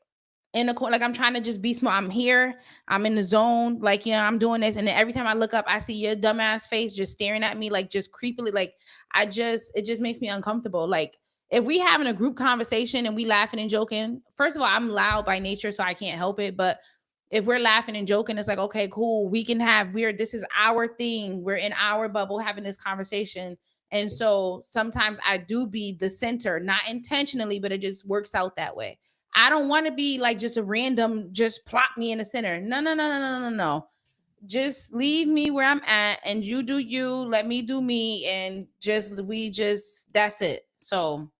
in a corner, like I'm trying to just be smart. I'm here, I'm in the zone, like I'm doing this, and then every time I look up, I see your dumbass face just staring at me, like just creepily. Like it just makes me uncomfortable. Like if we having a group conversation and we laughing and joking, first of all, I'm loud by nature, so I can't help it. But if we're laughing and joking, it's like okay, cool. We can have weird. This is our thing. We're in our bubble having this conversation. And so sometimes I do be the center, not intentionally, but it just works out that way. I don't want to be like just a random, just plop me in the center. No, no, no, no, no, no, no. Just leave me where I'm at and you do you, let me do me, and just that's it. So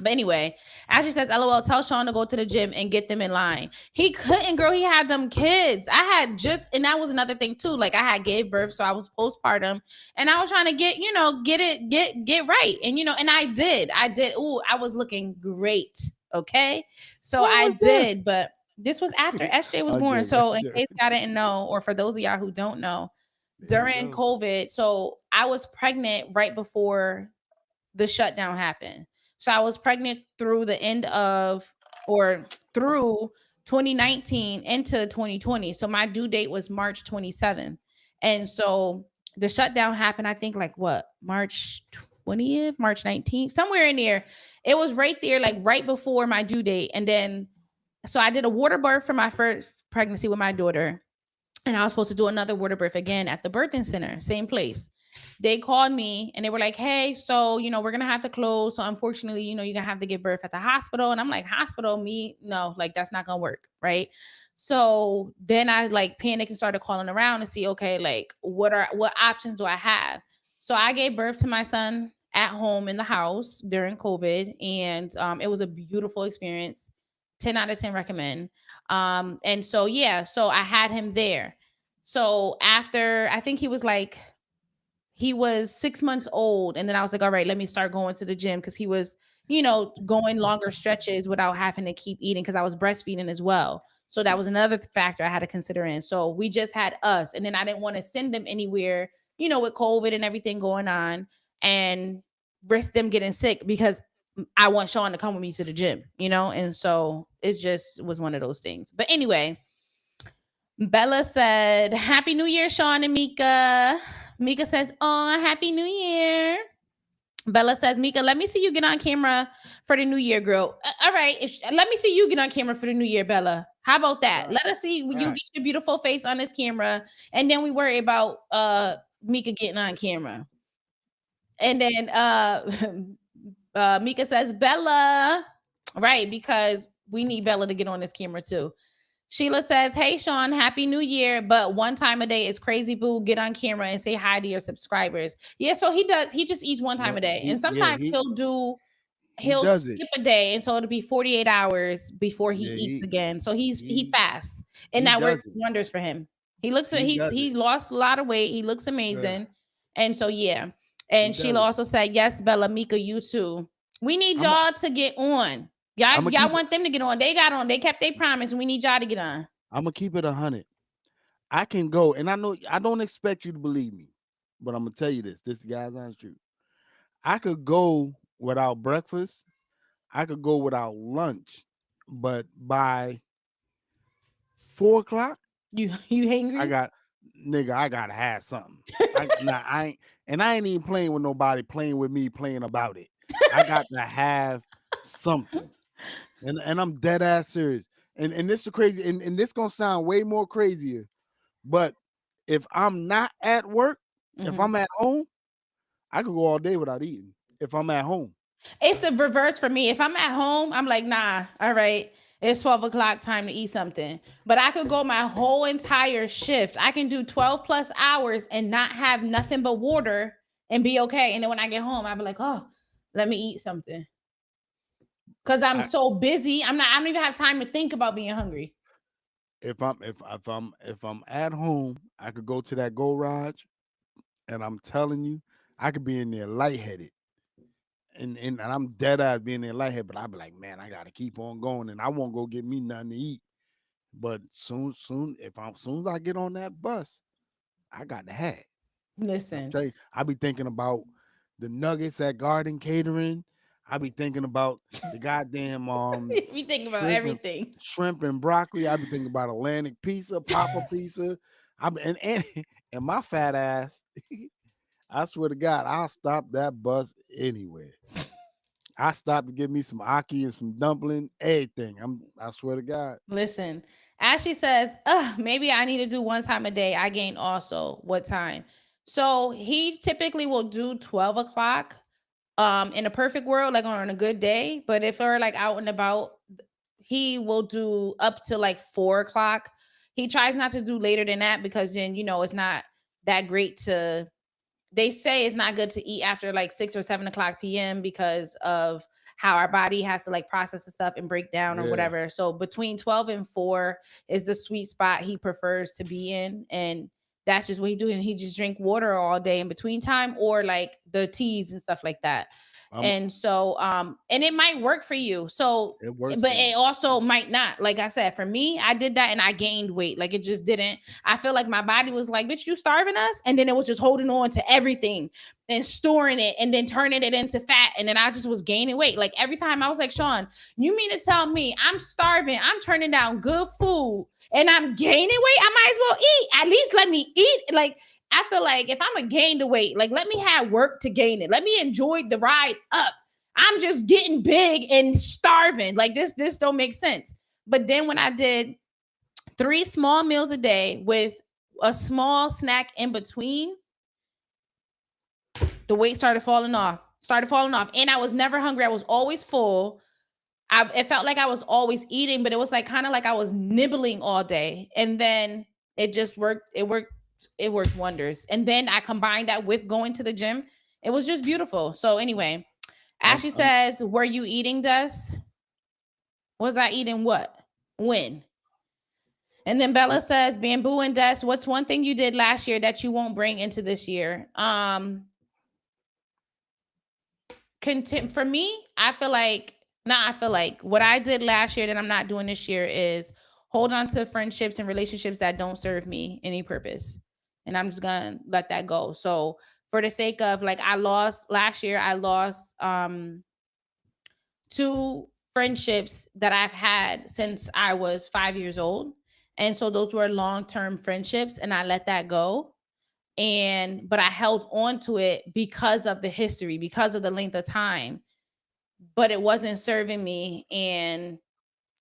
But anyway, Ashley says, LOL, tell Sean to go to the gym and get them in line. He couldn't, girl. He had them kids. I had just, and that was another thing too. Like I had gave birth, so I was postpartum and I was trying to get, get right. And, and I did. Ooh, I was looking great. Okay. So What I was this? did, but this was after SJ was I'm born. joking, So I'm in joking. case y'all didn't know, or for those of y'all who don't know, There you during go. COVID, so I was pregnant right before the shutdown happened. So I was pregnant through the end of or through 2019 into 2020. So my due date was March 27th. And so the shutdown happened, I think like what, March 20th, March 19th, somewhere in there. It was right there, like right before my due date. And then so I did a water birth for my first pregnancy with my daughter. And I was supposed to do another water birth again at the birthing center, same place. They called me and they were like, hey, so, we're going to have to close. So unfortunately, you're going to have to give birth at the hospital. And I'm like, hospital, me? No, like that's not going to work. Right. So then I like panicked and started calling around to see, okay, like what options do I have? So I gave birth to my son at home in the house during COVID. And it was a beautiful experience. 10 out of 10 recommend. And so, yeah, so I had him there. So after, I think he was 6 months old. And then I was like, all right, let me start going to the gym because he was, going longer stretches without having to keep eating because I was breastfeeding as well. So that was another factor I had to consider in. So we just had us. And then I didn't want to send them anywhere, with COVID and everything going on and risk them getting sick because I want Sean to come with me to the gym, And so it just was one of those things. But anyway, Bella said, Happy New Year, Sean and Mika. Mika says, oh, Happy New Year. Bella says, Mika, let me see you get on camera for the new year, girl. All right. Let me see you get on camera for the new year, Bella. How about that? Right. Let us see you Right. get your beautiful face on this camera. And then we worry about Mika getting on camera. And then Mika says, Bella. Right, because we need Bella to get on this camera too. Sheila says, hey, Sean, Happy New Year. But one time a day is crazy, boo. Get on camera and say hi to your subscribers. Yeah, so he does. He just eats one time a day. And sometimes He he'll does it. skip a day. And so it'll be 48 hours before he Yeah, eats again. So he he fasts. And he that does works it. wonders for him. He does He's it. lost a lot of weight. He looks Yeah, amazing. And so yeah. he And does Sheila it. also said, yes, Bella, Mika, you too. We need I'm y'all to get on. I'm gonna Y'all keep it. want them to get on. They got on. They kept their promise, and we need y'all to get on. I'm gonna keep it 100. I can go, and I know I don't expect you to believe me, but I'm gonna tell you this. This is the guy's honest truth. I could go without breakfast. I could go without lunch, but by 4 o'clock, You I hungry? gotta have something. I ain't even playing with nobody playing with me playing about it. I got to have something. And I'm dead ass serious. And this is crazy, and this gonna sound way more crazier. But if I'm not at work, if Mhm. I'm at home, I could go all day without eating. If I'm at home. It's the reverse for me. If I'm at home, I'm like, nah, all right, it's 12 o'clock, time to eat something. But I could go my whole entire shift. I can do 12 plus hours and not have nothing but water and be okay. And then when I get home, I'll be like, oh, let me eat something. Because I'm I, so busy. I don't even have time to think about being hungry. if I'm at home, I could go to that garage, and I'm telling you, I could be in there lightheaded. And I'm dead ass being there lightheaded, but I'd be like, man, I gotta keep on going, and I won't go get me nothing to eat. But soon as I get on that bus, I got to have it. I'm Listen, telling you, I be thinking about the nuggets at Garden Catering. I be thinking about the goddamn we think about shrimp and everything. shrimp and broccoli. I be thinking about Atlantic Pizza, Papa Pizza. And and my fat ass. I swear to God, I'll stop that bus anywhere. I stopped to get me some aki and some dumpling, everything. I swear to God. Listen, Ashley says, maybe I need to do one time a day. I gain also. What time? So he typically will do 12 o'clock in a perfect world, like on a good day. But if we're like out and about, he will do up to like 4 o'clock. He tries not to do later than that because then, it's not that great they say it's not good to eat after like 6 or 7 o'clock PM because of how our body has to like process the stuff and break down or Yeah. whatever. So between 12 and 4 is the sweet spot he prefers to be in. And that's just what he do. And he just drink water all day in between time, or like the teas and stuff like that. I'm And so and it might work for you. So It works but for me. it also might not. Like I said, for me, I did that and I gained weight. Like it just didn't. I feel like my body was like, bitch, you starving us? And then it was just holding on to everything and storing it and then turning it into fat. And then I just was gaining weight. Like every time I was like, Sean, you mean to tell me I'm starving? I'm turning down good food and I'm gaining weight? I might as well eat. At least let me eat. Like I feel like if I'm gonna gain the weight, like let me have work to gain it. Let me enjoy the ride up. I'm just getting big and starving. Like this don't make sense. But then when I did 3 small meals a day with a small snack in between, the weight started falling off. Started falling off. And I was never hungry. I was always full. It felt like I was always eating, but it was like kind of like I was nibbling all day. And then it just worked. It worked wonders. And then I combined that with going to the gym. It was just beautiful. So anyway, Ashley I'm says, "Were you eating dust? Was I eating what? When?" And then Bella says, "Bamboo and dust. What's one thing you did last year that you won't bring into this year?" Content for me, I feel like not. I feel like what I did last year that I'm not doing this year is hold on to friendships and relationships that don't serve me any purpose, and I'm just gonna let that go. So for the sake of like, I lost last year. I lost 2 friendships that I've had since I was 5 years old. And so those were long term friendships, and I let that go. But I held on to it because of the history, because of the length of time, but it wasn't serving me. And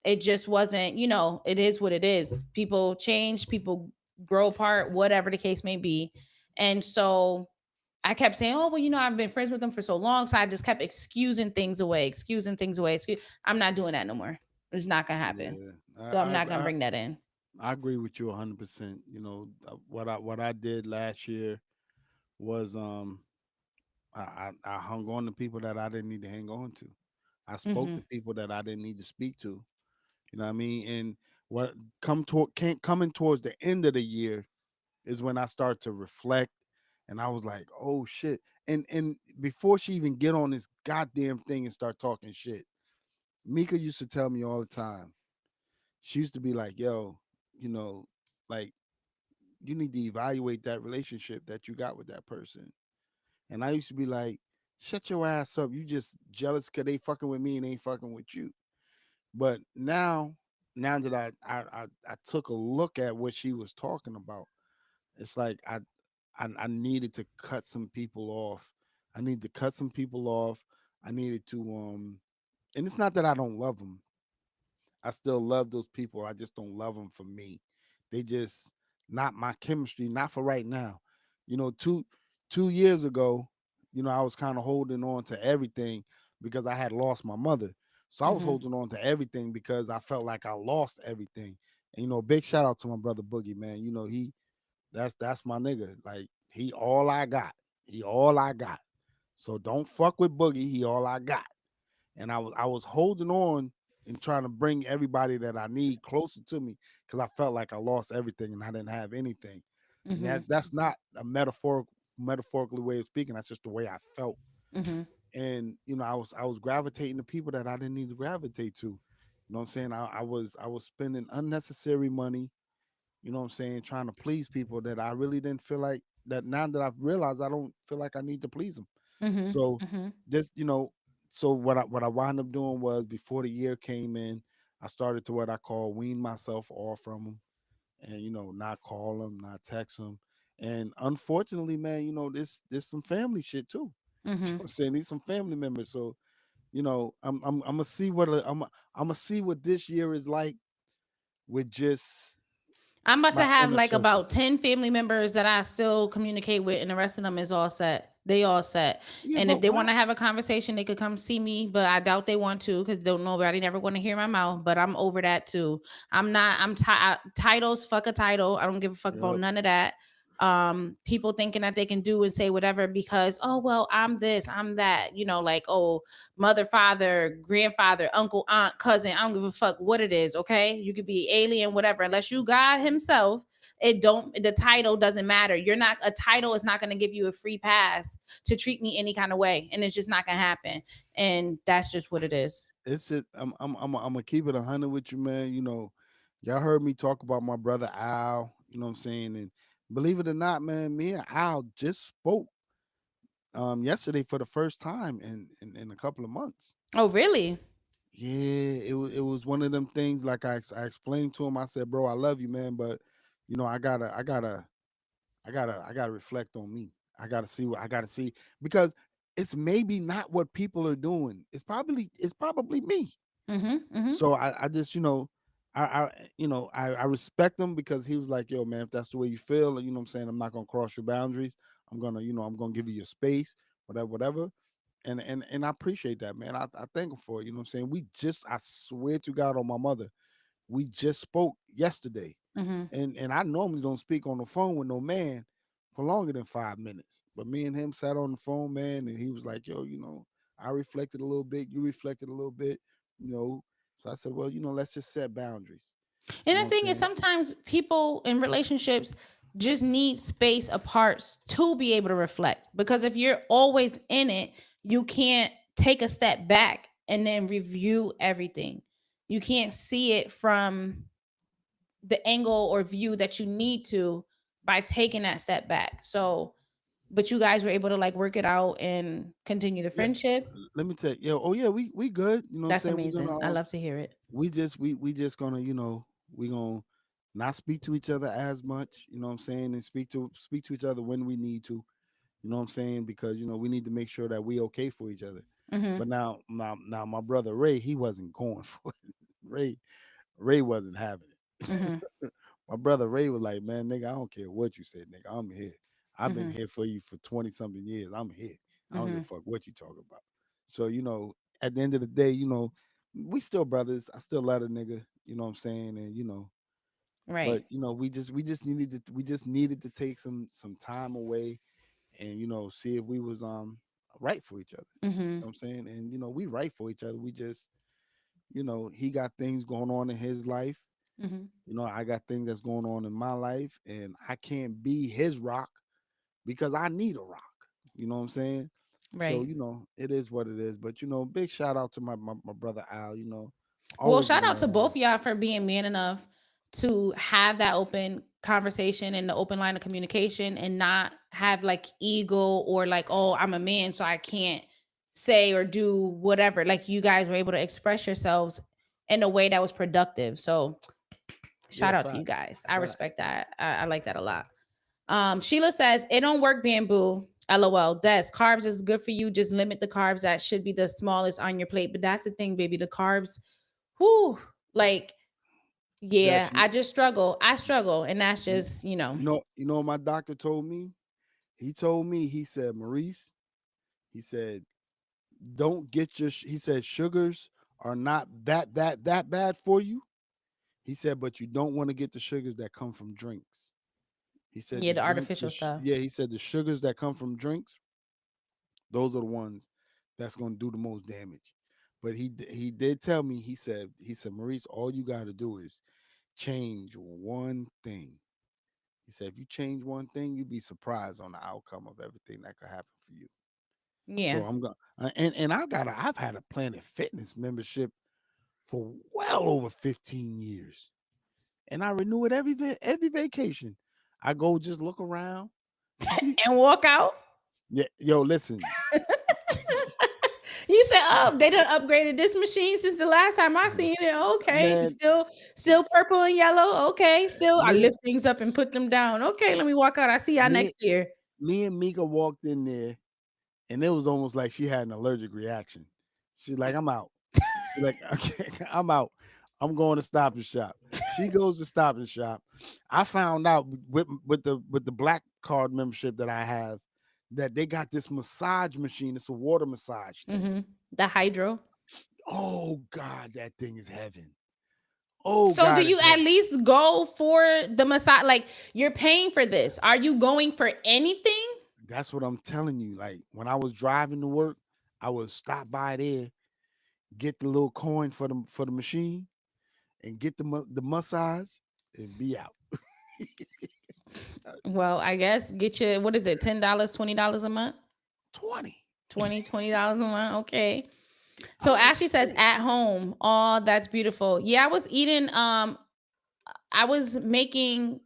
it just wasn't, it is what it is. People change, people grow apart, whatever the case may be. And so I kept saying, oh, well, I've been friends with them for so long. So I just kept excusing things away, excusing things away. I'm not doing that no more. It's not going to happen. Yeah. So I'm not going to bring that in. I agree with you 100%. What I did last year was I hung on to people that I didn't need to hang on to. I spoke Hmm. to people that I didn't need to speak to. You know what I mean? And what come toward can't coming towards the end of the year is when I start to reflect, and I was like, oh shit. And before she even get on this goddamn thing and start talking shit, Mika used to tell me all the time. She used to be like, yo, you know, like you need to evaluate that relationship that you got with that person. And I used to be like, shut your ass up. You just jealous because they fucking with me and ain't fucking with you. But now that I took a look at what she was talking about, it's like I needed to cut some people off. I need to cut some people off. I needed to and it's not that I don't love them. I still love those people. I just don't love them for me. They just not my chemistry, not for right now. You know, two years ago, I was kind of holding on to everything because I had lost my mother. So I was Hmm. holding on to everything because I felt like I lost everything. And big shout out to my brother Boogie, man. That's my nigga. Like he all I got. He all I got. So don't fuck with Boogie. He all I got. And I was holding on and trying to bring everybody that I need closer to me because I felt like I lost everything and I didn't have anything. And Hmm. that's not a metaphorically way of speaking. That's just the way I felt. Hmm. And I was gravitating to people that I didn't need to gravitate to. You know what I'm saying? I was spending unnecessary money, what I'm saying, trying to please people that I really didn't feel like that. Now that I've realized I don't feel like I need to please them. Hmm. So Hmm. this, so what I wound up doing was before the year came in, I started to what I call wean myself off from them, and not call them, not text them, and unfortunately, man, this some family shit too. You know Hmm. what I'm saying, these some family members. So I'm gonna see I'm gonna see what this year is like with just I'm about to my have inner like circle. about 10 family members that I still communicate with, and the rest of them is all set. They all set. Yeah, And if but they what want to have a conversation, they could come see me, but I doubt they want to because don't nobody never want to hear my mouth. But I'm over that too. I'm not, titles, fuck a title. I don't give a fuck about Yep. none of that. People thinking that they can do and say whatever because, oh well, I'm this, I'm that, like, oh, mother, father, grandfather, uncle, aunt, cousin, I don't give a fuck what it is. Okay, you could be alien, whatever, unless you God himself. The title doesn't matter. A title is not going to give you a free pass to treat me any kind of way, and it's just not going to happen. And that's just what it is. It's just I'm gonna keep it 100 with you, man. Y'all heard me talk about my brother Al. You know what I'm saying? And believe it or not, man, me and Al just spoke yesterday for the first time in a couple of months. Oh really? Yeah, it was one of them things. Like I explained to him. I said, bro, I love you, man, but I gotta reflect on me. I gotta see because it's maybe not what people are doing. It's probably me. Mm-hmm. So I just I respect him because he was like, yo, man, if that's the way you feel, you know what I'm saying, I'm not gonna cross your boundaries. I'm gonna give you your space, whatever. And I appreciate that, man. I thank him for it. You know what I'm saying? I swear to God on my mother, we just spoke yesterday. Mm-hmm. And I normally don't speak on the phone with no man for longer than 5 minutes. But me and him sat on the phone, man, and he was like, yo, I reflected a little bit, you reflected a little bit, you know. So I said, well, let's just set boundaries. You And know the what I'm thing is, saying? sometimes people in relationships just need space apart to be able to reflect. Because if you're always in it, you can't take a step back and then review everything. You can't see it from the angle or view that you need to by taking that step back. So, but you guys were able to like work it out and continue the Yeah. friendship. Let me tell you, oh yeah, we good. You know what I'm That's saying? We're gonna amazing. I love to hear it. we just gonna, we gonna not speak to each other as much, you know what I'm saying, and speak to each other when we need to. You know what I'm saying? Because we need to make sure that we okay for each other. Mm-hmm. But now my brother Ray, he wasn't going for it. Ray wasn't having Mm-hmm. it. My brother Ray was like, man, nigga, I don't care what you said, nigga. I'm here. I've been Mm-hmm. here for you for 20 something years. I'm here. I don't give Mm-hmm. a fuck what you talking about. So, at the end of the day, we still brothers. I still love a nigga, you know what I'm saying? And Right. but we just needed to take some time away and see if we was right for each other. Mm-hmm. You know what I'm saying? And we right for each other. We just, he got things going on in his life. Mm-hmm. I got things that's going on in my life, and I can't be his rock because I need a rock. You know what I'm saying? So, Right. it is what it is. But big shout out to my brother Al, Well, always shout gonna out to both of y'all for being man enough to have that open conversation and the open line of communication and not have like ego or like, oh, I'm a man, so I can't say or do whatever. Like you guys were able to express yourselves in a way that was productive. So Yeah, shout out to you facts. guys. I Facts. respect that. I like that a lot. Sheila says it don't work, bamboo. LOL. Des, carbs is good for you. Just limit the carbs. That should be the smallest on your plate. But that's the thing, baby. The carbs, whoo, like, yeah, That's I just struggle. I struggle. And that's you, just, what my doctor told me? He told me, he said, Maurice, he said, don't get he said sugars are not that bad for you. He said, but you don't want to get the sugars that come from drinks. He said yeah, the the drink, artificial stuff. yeah, he said the sugars that come from drinks, those are the ones that's going to do the most damage. But he did tell me, he said, Maurice, all you got to do is change one thing. He said, if you change one thing, you'd be surprised on the outcome of everything that could happen for you. Yeah. So I'm going and I've had a Planet Fitness membership for well over 15 years. And I renew it every vacation. I go just look around. And walk out. Yeah, yo, listen, You said, oh, they done upgraded this machine since the last time I seen it. Okay. man, Still purple and yellow. Okay. Still I me lift things up and put them down. Okay, let me walk out. I see y'all me next year. me and Mika walked in there, and it was almost like she had an allergic reaction. She's like, I'm out. She's like, okay, I'm out. I'm going to Stop and Shop. She goes to Stop and Shop. I found out with the black card membership that I have that they got this massage machine. It's a water massage thing. Mm-hmm. The hydro. Oh God, that thing is heaven. Oh, So do got it. you at least go for the massage? Like, you're paying for this. Are you going for anything? That's what I'm telling you. Like when I was driving to work, I would stop by there, get the little coin for the machine, and get the massage, and be out. Well, I guess get you, what is it, $10, $20 a month? 20. 20 $20 a month. Okay. I'm So like, Ashley says shit. at home. Oh, that's beautiful. Yeah, I was making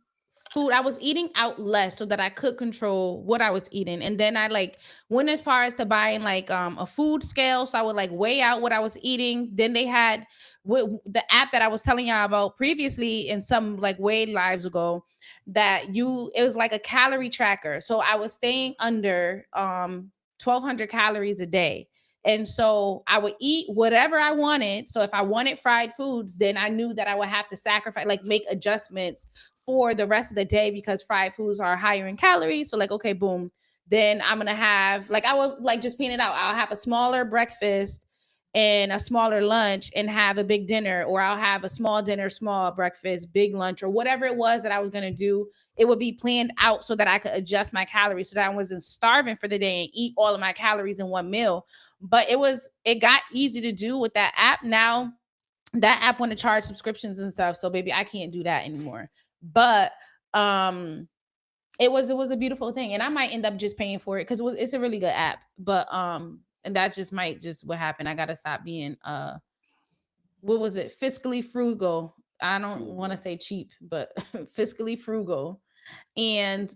food. I was eating out less so that I could control what I was eating. And then I like went as far as to buying like a food scale. So I would like weigh out what I was eating. Then they had the app that I was telling y'all about previously in some like way lives ago, that it was like a calorie tracker. So I was staying under 1,200 calories a day. And so I would eat whatever I wanted. So if I wanted fried foods, then I knew that I would have to sacrifice, like make adjustments for the rest of the day, because fried foods are higher in calories. So like, okay, boom. Then I'm gonna have, like, I would like just plan it out. I'll have a smaller breakfast and a smaller lunch and have a big dinner, or I'll have a small dinner, small breakfast, big lunch, or whatever it was that I was gonna do. It would be planned out so that I could adjust my calories so that I wasn't starving for the day and eat all of my calories in one meal. But it got easy to do with that app. Now that app want to charge subscriptions and stuff, so baby, I can't do that anymore. But um it was a beautiful thing, and I might end up just paying for it because it's a really good app. But and that just might just what happened. I gotta stop being what was it, fiscally frugal. I don't want to Frugal. say cheap, but fiscally frugal. And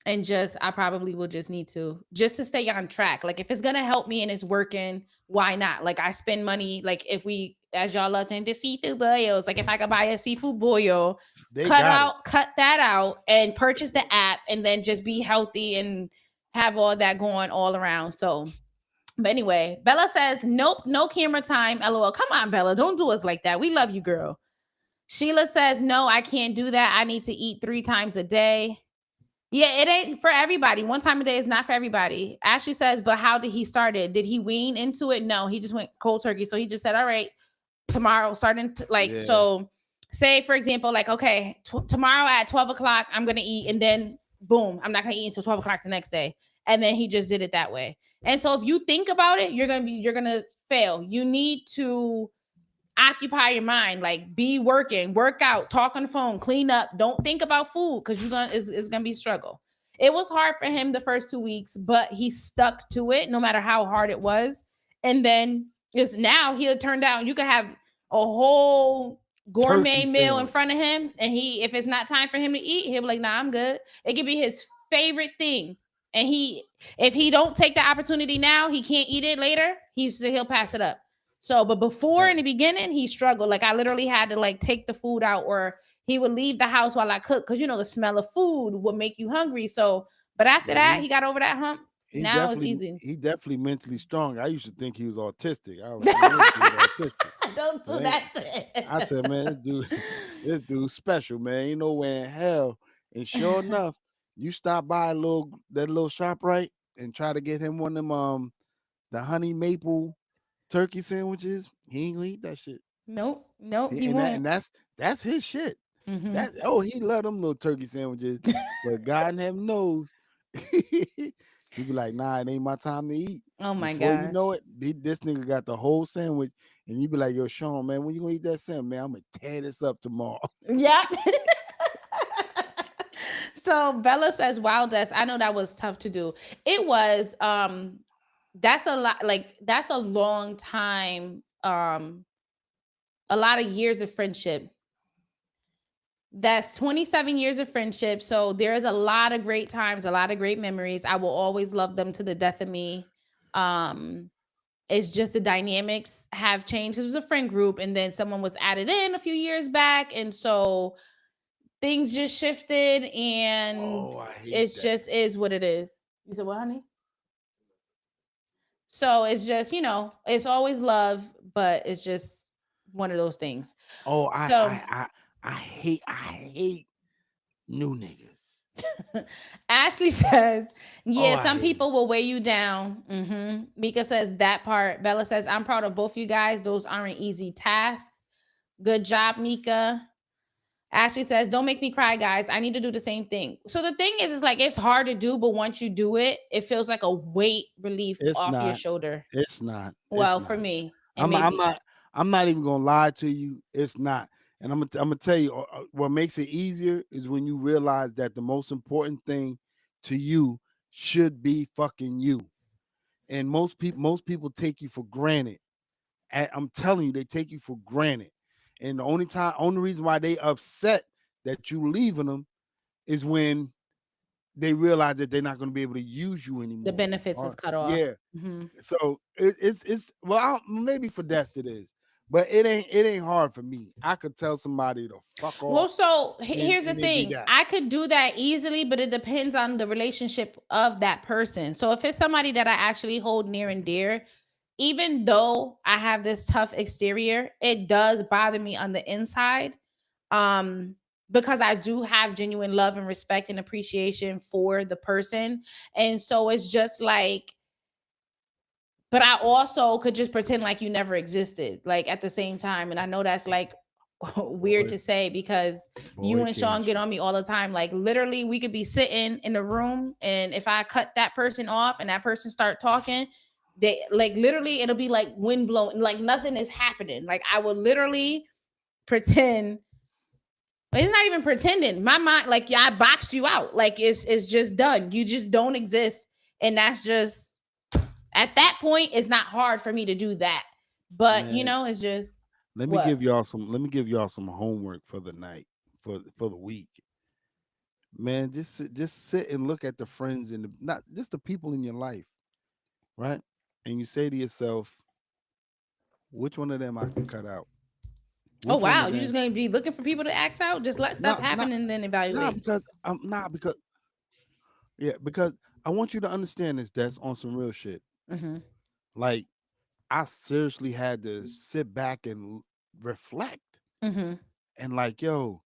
and just I probably will just need to, just to stay on track. Like if it's gonna help me and it's working, why not? Like I spend money. Like if we, as y'all love to into seafood boils, like if I could buy a seafood boil, They got it. cut that out and purchase the app, and then just be healthy and have all that going all around. So but anyway, Bella says, nope, no camera time. LOL. Come on, Bella. Don't do us like that. We love you, girl. Sheila says, no, I can't do that. I need to eat 3 times a day. Yeah, it ain't for everybody. One time a day is not for everybody. Ashley says, but how did he start it? Did he wean into it? No, he just went cold turkey. So he just said, all right, tomorrow, starting to, like, Yeah. so say, for example, like, okay, tomorrow at 12 o'clock, I'm going to eat. And then boom, I'm not going to eat until 12 o'clock the next day. And then he just did it that way. And so if you think about it, you're going to fail. You need to occupy your mind, like be working, work out, talk on the phone, clean up. Don't think about food, because it's gonna be a struggle. It was hard for him the first 2 weeks, but he stuck to it no matter how hard it was. And then it's now he'll turn down. You could have a whole Turkey gourmet meal in sandwich. front of him, and if it's not time for him to eat, he'll be like, nah, I'm good. It could be his favorite thing. And if he don't take the opportunity now, he can't eat it later. He'll pass it up. So, but before, That in the beginning, he struggled. Like I literally had to like take the food out, or he would leave the house while I cook, because the smell of food would make you hungry. So, but after yeah, that, he got over that hump. Now it's easy. he definitely mentally strong. I used to think he was autistic. I was like, man, this dude autistic. Don't But do ain't, that to I said, man, this dude's special, man. You know where in hell. And sure him. enough, you stop by that little shop, right, and try to get him one of them the honey maple turkey sandwiches. He ain't gonna eat that shit. Nope, nope, he And won't. that's his shit. Hmm. He love them little turkey sandwiches, but God in heaven knows, he be like, nah, it ain't my time to eat. Oh my Before you gosh. know it, this nigga got the whole sandwich, and you be like, yo, Sean, man, when you gonna eat that sandwich, man? I'm gonna tear this up tomorrow. Yep. So Bella says, wow, Des, I know that was tough to do. It was. That's a lot. Like that's a long time. A lot of years of friendship. That's 27 years of friendship. So there's a lot of great times, a lot of great memories. I will always love them to the death of me. Um, it's just the dynamics have changed because it was a friend group, and then someone was added in a few years back, and so things just shifted, and Oh, I hate it's that. just is what it is. You said what, honey? So it's just, it's always love, but it's just one of those things. Oh, So I hate new niggas. Ashley says, Oh, yeah, I some hate it. people will weigh you down. Mika says that part. Bella says, I'm proud of both you guys. Those aren't easy tasks. Good job, Mika. Ashley says, "Don't make me cry, guys. I need to do the same thing." So the thing is like it's hard to do, but once you do it, it feels like a weight relief It's off your not. shoulder. It's not. It's Well, for not. me, and I'm maybe not. I'm not even gonna lie to you. It's not. And I'm gonna tell you what makes it easier is when you realize that the most important thing to you should be fucking you. And most people take you for granted. I'm telling you, they take you for granted. And the only reason why they upset that you leaving them is when they realize that they're not going to be able to use you the anymore. benefits is Or cut off. yeah, Mhm. so it's well, maybe for Dest it is, but it ain't hard for me. I could tell somebody to fuck Well, off, so and here's the and they be thing. that. I could do that easily, but it depends on the relationship of that person. So if it's somebody that I actually hold near and dear, even though I have this tough exterior, it does bother me on the inside. Um because I do have genuine love and respect and appreciation for the person. And so it's just like, but I also could just pretend like you never existed, like at the same time. And I know that's like weird Boy, to say because you boy, and Sean can't get you? on me all the time. Like literally, we could be sitting in the room, and if I cut that person off and that person start talking, they like literally it'll be like wind blowing, like nothing is happening. Like I will literally pretend. It's not even pretending. My mind, like yeah, I boxed you out. Like it's just done. You just don't exist, and that's just at that point, it's not hard for me to do that. But Man, it's just let me what? give y'all some. Let me give y'all some homework for the night, for the week. Man, just sit and look at the friends and not just the people in your life, right? And you say to yourself, which one of them I can cut out? Oh Which one wow, of you're just them? gonna be looking for people to axe out? Just let stuff Not happen not and then not evaluate. because I'm not because yeah, because I want you to understand this. That's on some real shit. Mm-hmm. Like I seriously had to sit back and reflect Mm-hmm. and like, yo,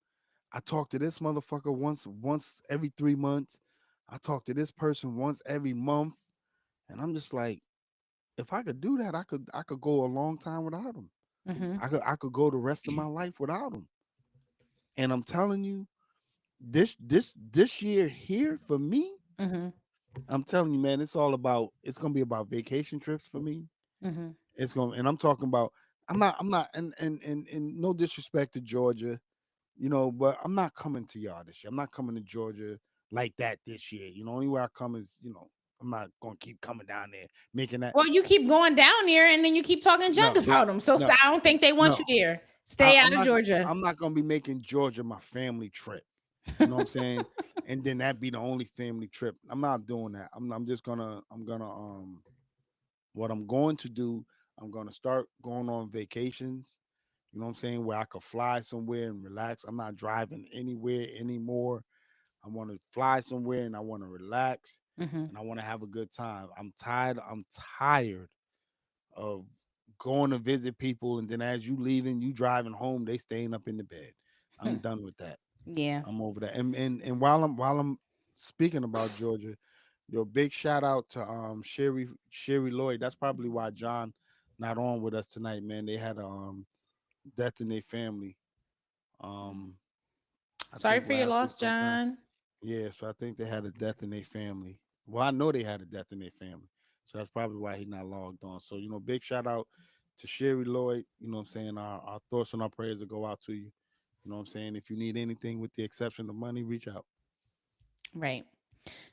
I talk to this motherfucker once every 3 months. I talk to this person once every month, and I'm just like, if I could do that, I could go a long time without them. Mm-hmm. I could go the rest of my life without them. And I'm telling you, this year here for me, Mm-hmm. I'm telling you, man, it's gonna be about vacation trips for me. Mm-hmm. And I'm talking about I'm not and no disrespect to Georgia, but I'm not coming to y'all this year. I'm not coming to Georgia like that this year. Only way I come is, I'm not gonna keep coming down there making that. Well, you keep going down there and then you keep talking junk No, about them. So no, I don't think they want no. you there. Stay out I'm of not Georgia. I'm not gonna be making Georgia my family trip. You know what I'm saying? And then that be the only family trip. I'm not doing that. I'm just gonna what I'm going to do, I'm gonna start going on vacations. You know what I'm saying? Where I could fly somewhere and relax. I'm not driving anywhere anymore. I want to fly somewhere and I want to relax Mm-hmm. and I want to have a good time. I'm tired of going to visit people and then as you leaving, you driving home, they staying up in the bed. I'm done with that. Yeah. I'm over that. And while I'm speaking about Georgia, yo, big shout out to Sherry Lloyd. That's probably why John not on with us tonight, man. They had a death in their family. Um I Sorry think for your last week loss, sometime. John. Yeah, so I think they had a death in their family. Well, I know they had a death in their family. So that's probably why he's not logged on. So, big shout out to Sherry Lloyd. You know what I'm saying? Our thoughts and our prayers will go out to you. You know what I'm saying? If you need anything with the exception of money, reach out. Right.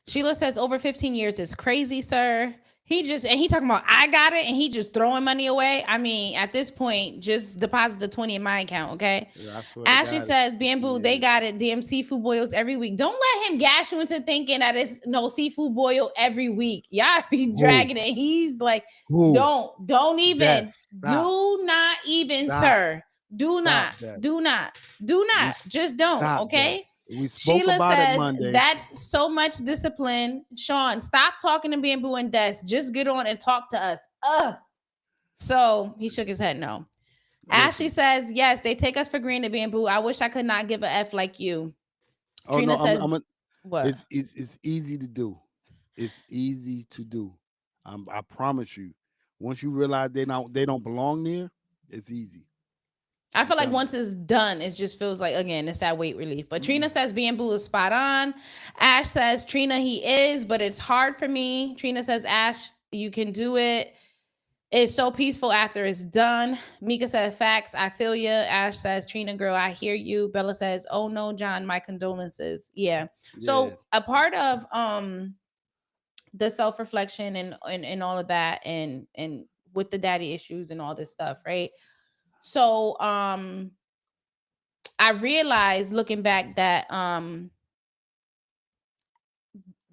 Sheila says over 15 years is crazy, sir. He talking about I got it and he just throwing money away. I mean, at this point, just deposit the 20 in my account, okay? Yeah, I swear to Ashley God, it's says, 15 Bamboo, they years. got it. DM seafood boils every week. Don't let him gash you into thinking that it's no seafood boil every week. Y'all be Who? dragging it. He's like, Who? don't even, Des, stop. do not even, Stop. sir. Do Stop, not, Des. do not, do We not. s- Just don't, Stop, Des. okay? We spoke Sheila about it says Monday. that's so much discipline. Sean, stop talking to Bamboo and Des. Just get on and talk to us. So he shook his head no. Ashley Listen. says, yes, they take us for granted, Bamboo. I wish I could not give a F like you. Oh no, Trina says, what? it's easy to do. It's easy to do. I promise you. Once you realize they don't belong there, it's easy. I I'm feel like telling once you. it's done, it just feels like, again, it's that weight relief. But Trina Mm. says Bamboo is spot on. Ash says Trina, he is, but it's hard for me. Trina says Ash, you can do it. It's so peaceful after it's done. Mika says facts. I feel you. Ash says Trina, girl, I hear you. Bella says, oh no, John, my condolences. Yeah. Yeah. So a part of the self reflection and all of that, and with the daddy issues and all this stuff, right? So I realized looking back that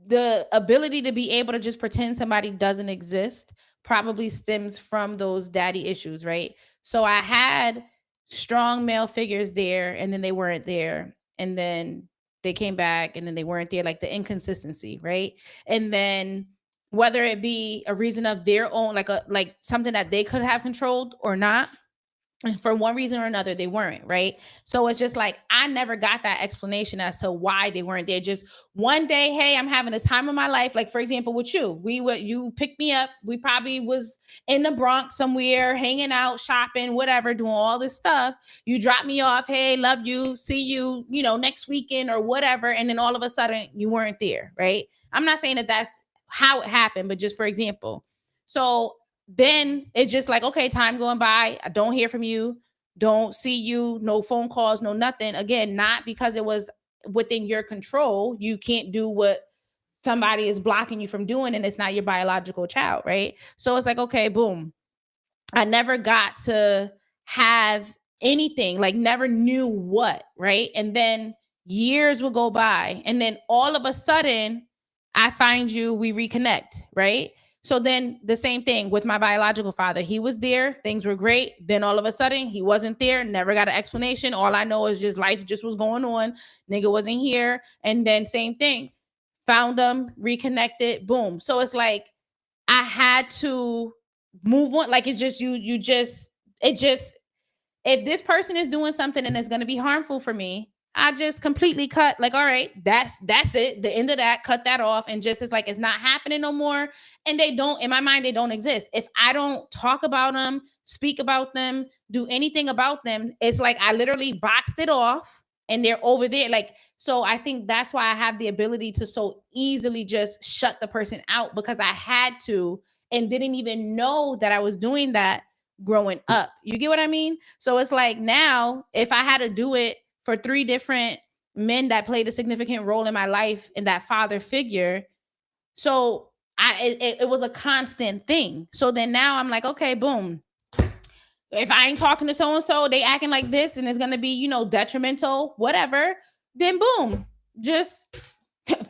the ability to be able to just pretend somebody doesn't exist probably stems from those daddy issues, right? So I had strong male figures there, and then they weren't there, and then they came back, and then they weren't there, like the inconsistency, right? And then whether it be a reason of their own, like something that they could have controlled or not, and for one reason or another they weren't, right? So it's just like I never got that explanation as to why they weren't there. Just one day, hey, I'm having a time of my life, like for example with you, you picked me up, we probably was in the Bronx somewhere hanging out, shopping, whatever, doing all this stuff. You dropped me off, hey, love you, see you, next weekend or whatever, and then all of a sudden you weren't there, right? I'm not saying that that's how it happened, but just for example. So then it's just like, okay, time going by, I don't hear from you, don't see you, no phone calls, no nothing. Again, not because it was within your control. You can't do what somebody is blocking you from doing, and it's not your biological child, right? So it's like, okay, boom. I never got to have anything, like never knew what, right? And then years will go by, and then all of a sudden I find you, we reconnect, right? So then the same thing with my biological father. He was there, things were great. Then all of a sudden he wasn't there, never got an explanation. All I know is just life just was going on. Nigga wasn't here. And then same thing. Found them, reconnected, boom. So it's like I had to move on. Like it's just it just if this person is doing something and it's going to be harmful for me, I just completely cut. Like, all right, that's it. The end of that, cut that off, and just it's like it's not happening no more. And they don't, in my mind, they don't exist. If I don't talk about them, speak about them, do anything about them, it's like I literally boxed it off, and they're over there. Like, so I think that's why I have the ability to so easily just shut the person out, because I had to and didn't even know that I was doing that growing up. You get what I mean? So it's like now, if I had to do it for three different men that played a significant role in my life in that father figure, so it was a constant thing. So then now I'm like, okay, boom. If I ain't talking to so and so, they acting like this, and it's gonna be, detrimental, whatever. Then boom, just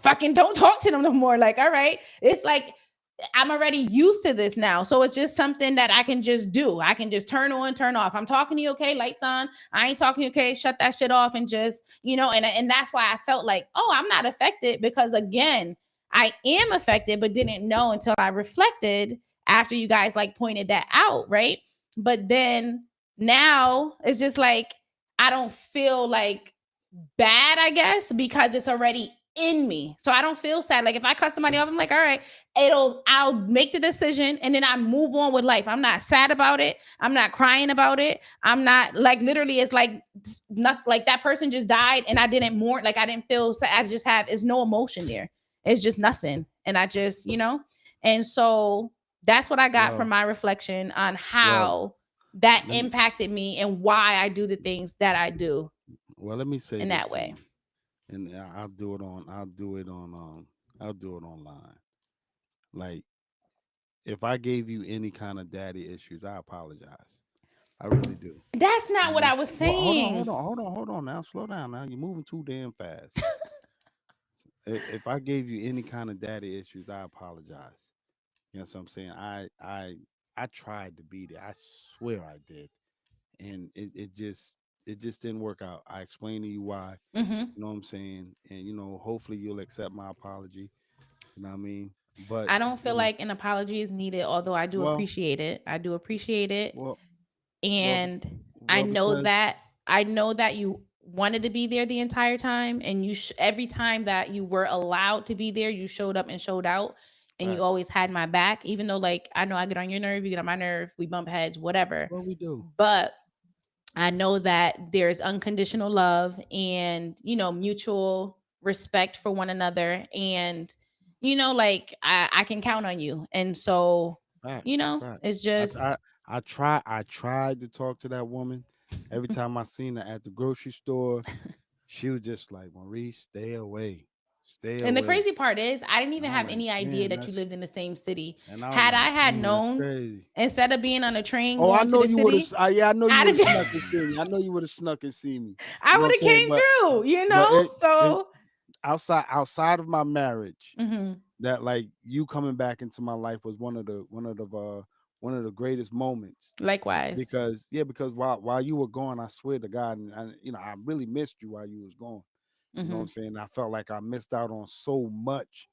fucking don't talk to them no more. Like, all right, it's like I'm already used to this now. So it's just something that I can just do. I can just turn on, turn off. I'm talking to you, okay, lights on. I ain't talking to you, okay, shut that shit off, and just, and that's why I felt like, oh, I'm not affected, because again, I am affected, but didn't know until I reflected after you guys like pointed that out, right? But then now it's just like I don't feel like bad, I guess, because it's already in me. So I don't feel sad. Like if I cut somebody off, I'm like, all right, I'll make the decision, and then I move on with life. I'm not sad about it. I'm not crying about it. I'm not like, literally, it's like nothing, like that person just died and I didn't mourn. Like I didn't feel sad. I just have, it's no emotion there. It's just nothing. And I just, and so that's what I got from Well, my reflection on well, how that let me impacted me and why I do the things that I do let me say in this that to way. you, and I'll do it online. Like, if I gave you any kind of daddy issues, I apologize. I really do. That's You not what know. I was Well, saying. hold on. Now, slow down. Now, you're moving too damn fast. If I gave you any kind of daddy issues, I apologize. You know what I'm saying? I tried to be there. I swear I did, and it just didn't work out. I explained to you why. Hmm. You know what I'm saying? And hopefully you'll accept my apology. You know what I mean? But I don't feel like an apology is needed, although I do well, appreciate it. I do appreciate it. well, well, And well, because I know that you wanted to be there the entire time, and every time that you were allowed to be there, you showed up and showed out, and you always facts. had my back, even though, like, I know I get on your nerve, you get on my nerve, we bump heads, That's whatever. what we do. But I know that there's unconditional love and, mutual respect for one another. And, like I can count on you. And so, Facts, facts. it's I just, I tried to talk to that woman. Every time I seen her at the grocery store, she was just like, Maurice, stay away. Stay and the away. crazy part is, I didn't And even I'm have like, any idea damn, that you that's lived in the same city. and I was Had like, I had damn, that's known, crazy. instead of being on a train Oh, I going to know the you would have. city, Yeah, I know you I'd would have have snuck been, and seen me. I know you would have snuck and seen me. I You know would what I'm have saying? came through, But it So, outside of my marriage, mhm, that like you coming back into my life was one of the greatest moments. likewise. Because yeah, because while you were gone, I swear to God, and I really missed you while you was gone. You know what I'm Mhm, saying? I felt like I missed out on so much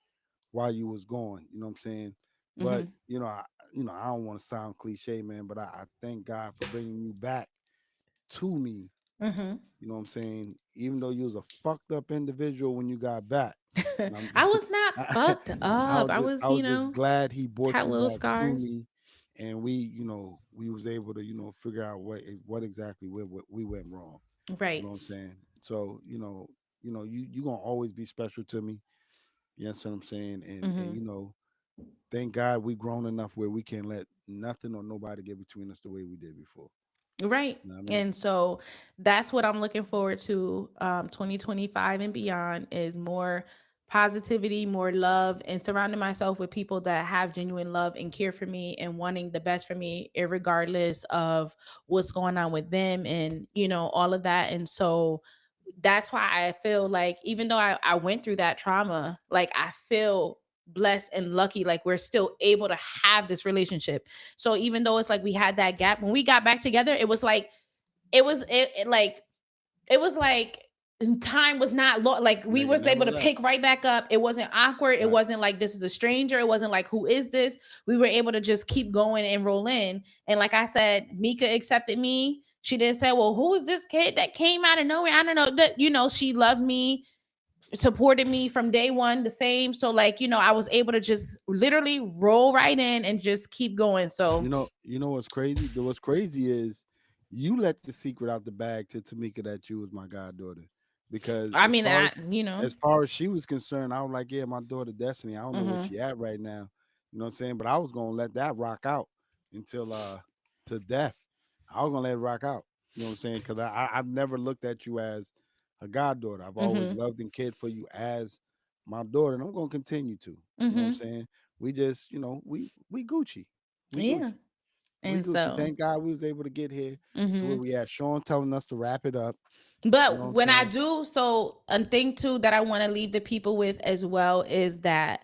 while you was gone. You know what I'm saying? But mhm, I don't want to sound cliche, man, but I thank God for bringing you back to me. mhm. You know what I'm saying? Even though you was a fucked up individual when you got back, and I'm I was not I, fucked up. I I was, was just glad he brought had you little back to scars. me, and we was able to figure out what exactly we went wrong. You Right. know what I'm saying? So you gonna always be special to me. You know what I'm saying? And Mhm. thank God we grown enough where we can't let nothing or nobody get between us the way we did before. Right. You know what I mean? And so that's what I'm looking forward to, 2025 and beyond, is more positivity, more love, and surrounding myself with people that have genuine love and care for me and wanting the best for me, regardless of what's going on with them and, all of that. And so that's why I feel like, even though I went through that trauma, like I feel blessed and lucky, like we're still able to have this relationship. So even though it's like we had that gap, when we got back together, it was like it was like time was not like we Like it was never able to left. pick right back up. It wasn't awkward. It Right. wasn't like this is a stranger. It wasn't like who is this. We were able to just keep going and roll in. And like I said, Mika accepted me. She didn't say, well, who is this kid that came out of nowhere? I don't know. That, she loved me, supported me from day one, the same. So like, I was able to just literally roll right in and just keep going. So You know what's crazy? What's crazy is you let the secret out the bag to Tamika that you was my goddaughter. Because I mean, as far as she was concerned, I was like, yeah, my daughter Destiny. I don't know where mhm, she at right now. You know what I'm saying? But I was gonna let that rock out until to death. I was gonna let it rock out. You know what I'm saying? Because I've never looked at you as a goddaughter. I've always mhm, loved and cared for you as my daughter, and I'm gonna continue to. You know what I'm mhm, saying? We just, we Gucci. We yeah. Gucci. We And Gucci. so, Thank God we was able to get here to where mhm. we at. Sean telling us to wrap it up. You know But what I'm when I saying? do, so a thing too that I want to leave the people with as well is that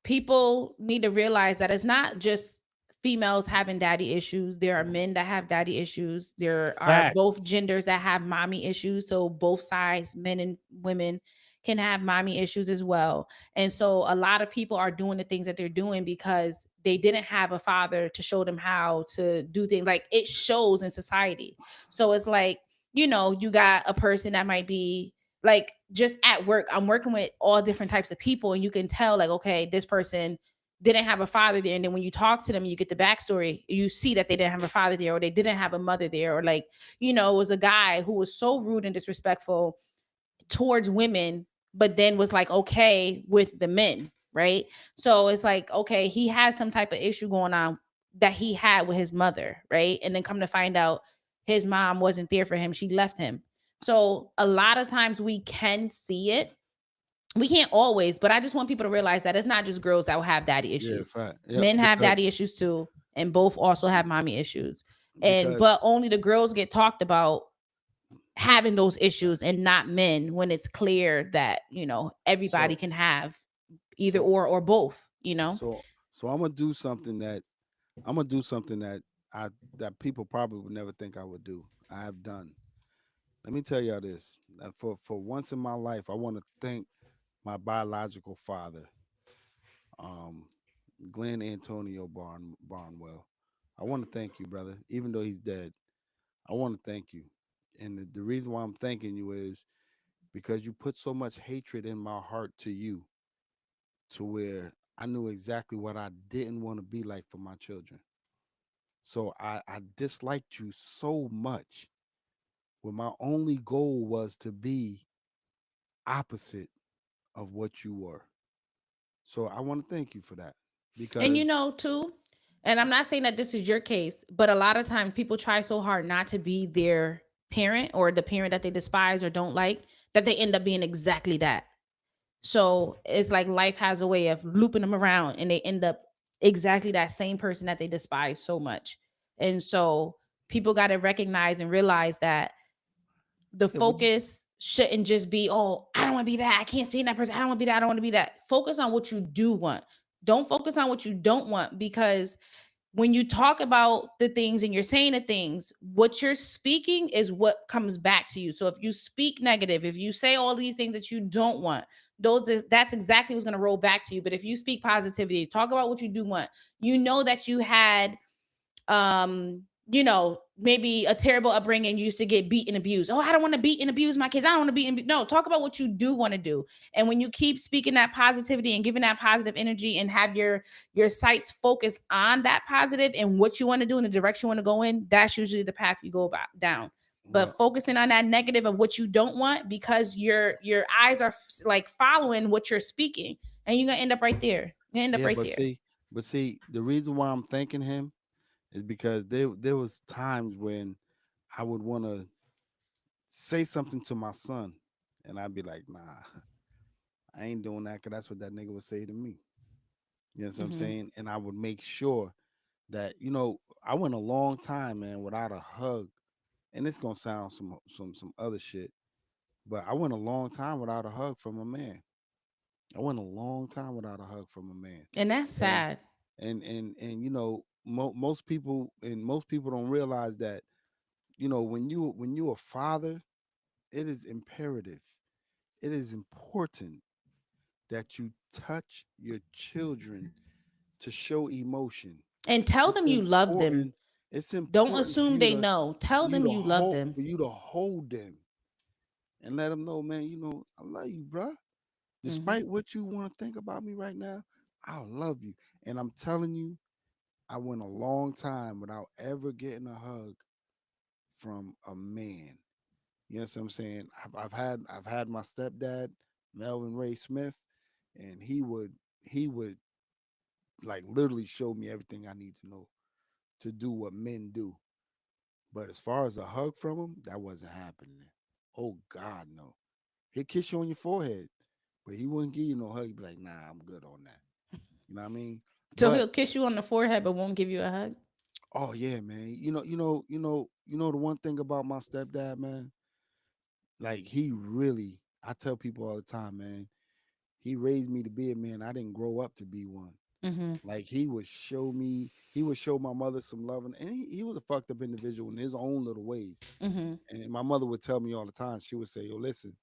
people need to realize that it's not just females having daddy issues. There are men that have daddy issues. There are both Facts. genders that have mommy issues. So both sides, men and women, can have mommy issues as well. And so a lot of people are doing the things that they're doing because they didn't have a father to show them how to do things. Like it shows in society. So it's like, you got a person that might be like just at work. I'm working with all different types of people, and you can tell like, okay, this person didn't have a father there. And then when you talk to them, you get the backstory, you see that they didn't have a father there, or they didn't have a mother there, or like, it was a guy who was so rude and disrespectful towards women, but then was like okay with the men, right? So it's like, okay, he has some type of issue going on that he had with his mother, right? And then come to find out his mom wasn't there for him, she left him. So a lot of times we can see it. We can't always, but I just want people to realize that it's not just girls that will have daddy Yeah, issues. fact. Yep. Men have daddy issues too, and both also have mommy issues. And Because but only the girls get talked about having those issues and not men, when it's clear that, everybody so can have either so or both. so I'm gonna do something I that people probably would never think I would do. I have done. Let me tell y'all this. For once in my life, I want to thank my biological father, um, Glenn Antonio Barnwell. I want to thank you, brother. Even though he's dead, I want to thank you. And the reason why I'm thanking you is because you put so much hatred in my heart to you, to where I knew exactly what I didn't want to be like for my children. So I disliked you so much when my only goal was to be opposite of what you were. So I want to thank you for that And because too, and I'm not saying that this is your case, but a lot of times people try so hard not to be their parent or the parent that they despise or don't like that they end up being exactly that. So it's like life has a way of looping them around and they end up exactly that same person that they despise so much. And so people got to recognize and realize that the yeah, but focus shouldn't just be, oh, I don't want to be that. I can't stand that person. I don't want to be that. I don't want to be that. Focus on what you do want. Don't focus on what you don't want, because when you talk about the things and you're saying the things, what you're speaking is what comes back to you. So if you speak negative, if you say all these things that you don't want, that's exactly what's going to roll back to you. But if you speak positivity, talk about what you do want, that you had maybe a terrible upbringing, you used to get beat and abused. Oh, I don't want to beat and abuse my kids. I don't want to beat and no, talk about what you do want to do. And when you keep speaking that positivity and giving that positive energy and have your sights focused on that positive and what you want to do and the direction you want to go in, that's usually the path you go about down. But well, focusing on that negative of what you don't want, because your eyes are like following what you're speaking, and you're gonna end up right there. You're gonna end up yeah, right there. but see, the reason why I'm thanking him is because there was times when I would want to say something to my son, and I'd be like, nah, I ain't doing that because that's what that nigga would say to me. You know what I'm Hmm. saying? And I would make sure that I went a long time, man, without a hug. And it's gonna sound some other shit, but I went a long time without a hug from a man. I went a long time without a hug from a man, And that's and sad. most people don't realize that when you a father, it is imperative, it is important that you touch your children to show emotion. And tell It's them you love them. important. It's Don't important assume they know. Tell them you love them. for you to hold them and let them know, man. I love you, bruh. Hmm. Despite what you want to think about me right now, I love you. And I'm telling you, I went a long time without ever getting a hug from a man. You know what I'm saying? I've had my stepdad, Melvin Ray Smith, and he would like literally show me everything I need to know to do what men do. But as far as a hug from him, that wasn't happening. Oh God, no. He'd kiss you on your forehead, but he wouldn't give you no hug. He'd be like, nah, I'm good on that. You know what I mean? So But he'll kiss you on the forehead but won't give you a hug. oh yeah, man. The one thing about my stepdad, man, like he really, I tell people all the time, man, he raised me to be a man. I didn't grow up to be one. Hmm. Like he would show my mother some love, and he was a fucked up individual in his own little ways. Hmm. And my mother would tell me all the time, she would say, yo, listen,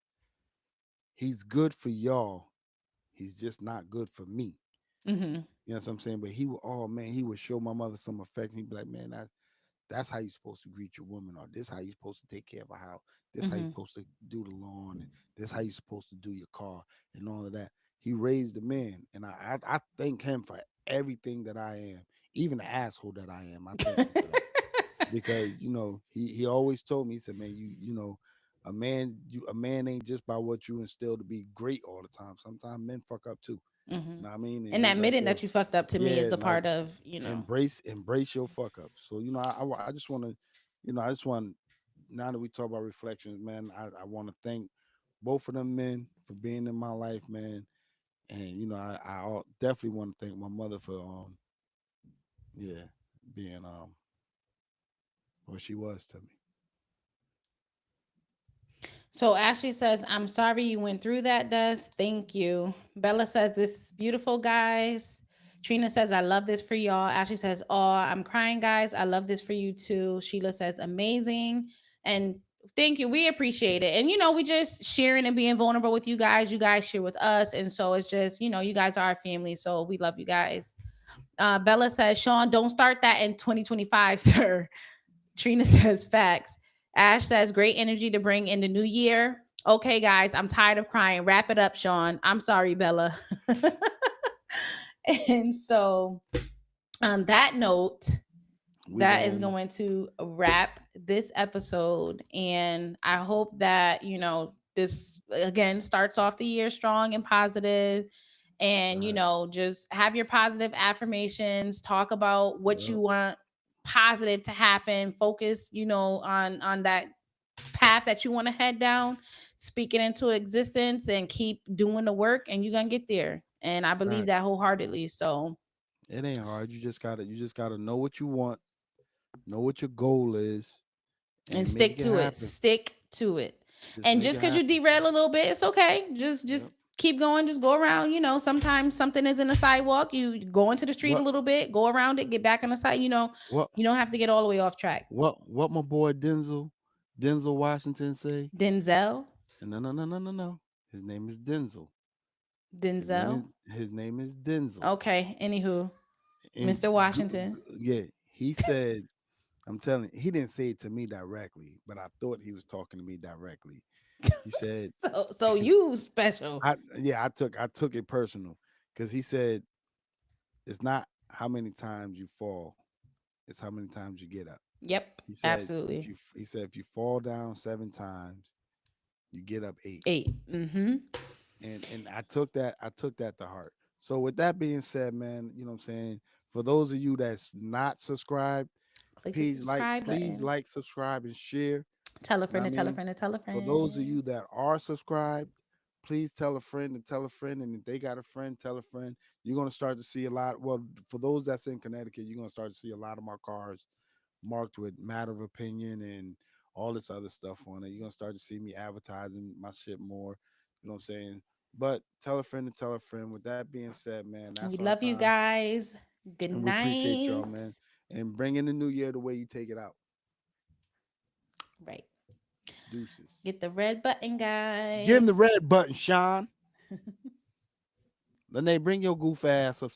he's good for y'all. He's just not good for me. Hmm. You know what I'm saying? But he would, oh man, he would show my mother some affection. He'd be like, man, that's how you're supposed to greet your woman, or this how you're supposed to take care of a house. This how you're Hmm. supposed to do the lawn, and this how you're supposed to do your car, and all of that. He raised a man, and I thank him for everything that I am, even the asshole that I am. I thank him for that because he always told me, he said, man, a man ain't just by what you instill to be great all the time. Sometimes men fuck up too. Hmm. You know what I mean? And And he's like, admitting yo, that you fucked up to me yeah, is a like part of, embrace your fuck up. So I just want to, I just want, now that we talk about reflections, man, I want to thank both of them men for being in my life, man. And definitely want to thank my mother for yeah, being what she was to me. So Ashley says, I'm sorry you went through that, Des. Thank you. Bella says, this is beautiful, guys. Trina says, I love this for y'all. Ashley says, oh, I'm crying, guys. I love this for you too. Sheila says, amazing. And thank you. We appreciate it. And, we just sharing and being vulnerable with you guys. You guys share with us. And so it's just, you guys are our family. So we love you guys. Bella says, Sean, don't start that in 2025, sir. Trina says facts. Ash says great energy to bring in the new year. Okay, guys, I'm tired of crying. Wrap it up, Sean. I'm sorry, Bella. And so, on that note, We that is going. going to wrap this episode. And I hope that, this again starts off the year strong and positive. And, Facts. just have your positive affirmations, talk about what you Yep. want positive to happen, focus, on that path that you want to head down, speak it into existence and keep doing the work and you're gonna get there. And I believe that Facts. wholeheartedly. So It ain't hard. You just gotta know what you want, know what your goal is, and and stick make it to it. happen. Stick to it. Just And make just it because you happen. derail a little bit, it's okay. Just Yep. just keep going. Just go around. Sometimes something is in the sidewalk. You go into the street a What little bit, go around it, get back on the side. what You don't have to get all the way off track. what my boy Denzel Washington say? Denzel, No, no, no, no, no, no. His name is Denzel. His name is Denzel. his name is Denzel. Okay. Anywho, And Mr. Washington. yeah, he said, I'm telling you, he didn't say it to me directly, but I thought he was talking to me directly. He said, So you special. I took it personal because he said it's not how many times you fall, it's how many times you get up. Yep. He said Absolutely. if you fall down 7 times, you get up eight. 8. Mm-hmm. And I took that to heart. So with that being said, man, you know what I'm saying? For those of you that's not subscribed, Click the please subscribe button. subscribe, and share. Tell a You know friend what I to tell a mean? friend to tell a For those of friend. you that are subscribed, please tell a friend and tell a friend. And if they got a friend, tell a friend. You're gonna start to see a lot. Well, for those that's in Connecticut, you're gonna start to see a lot of my cars marked with matter of opinion and all this other stuff on it. You're gonna start to see me advertising my shit more. You know what I'm saying? But tell a friend and tell a friend. With that being said, man, We that's our love you time. guys. Good And we appreciate night. y'all, man. And bring in the new year the way you take it out. Right. Deuces. Get the red button, Give him the guys. red button, Sean. Lene, bring your goof ass up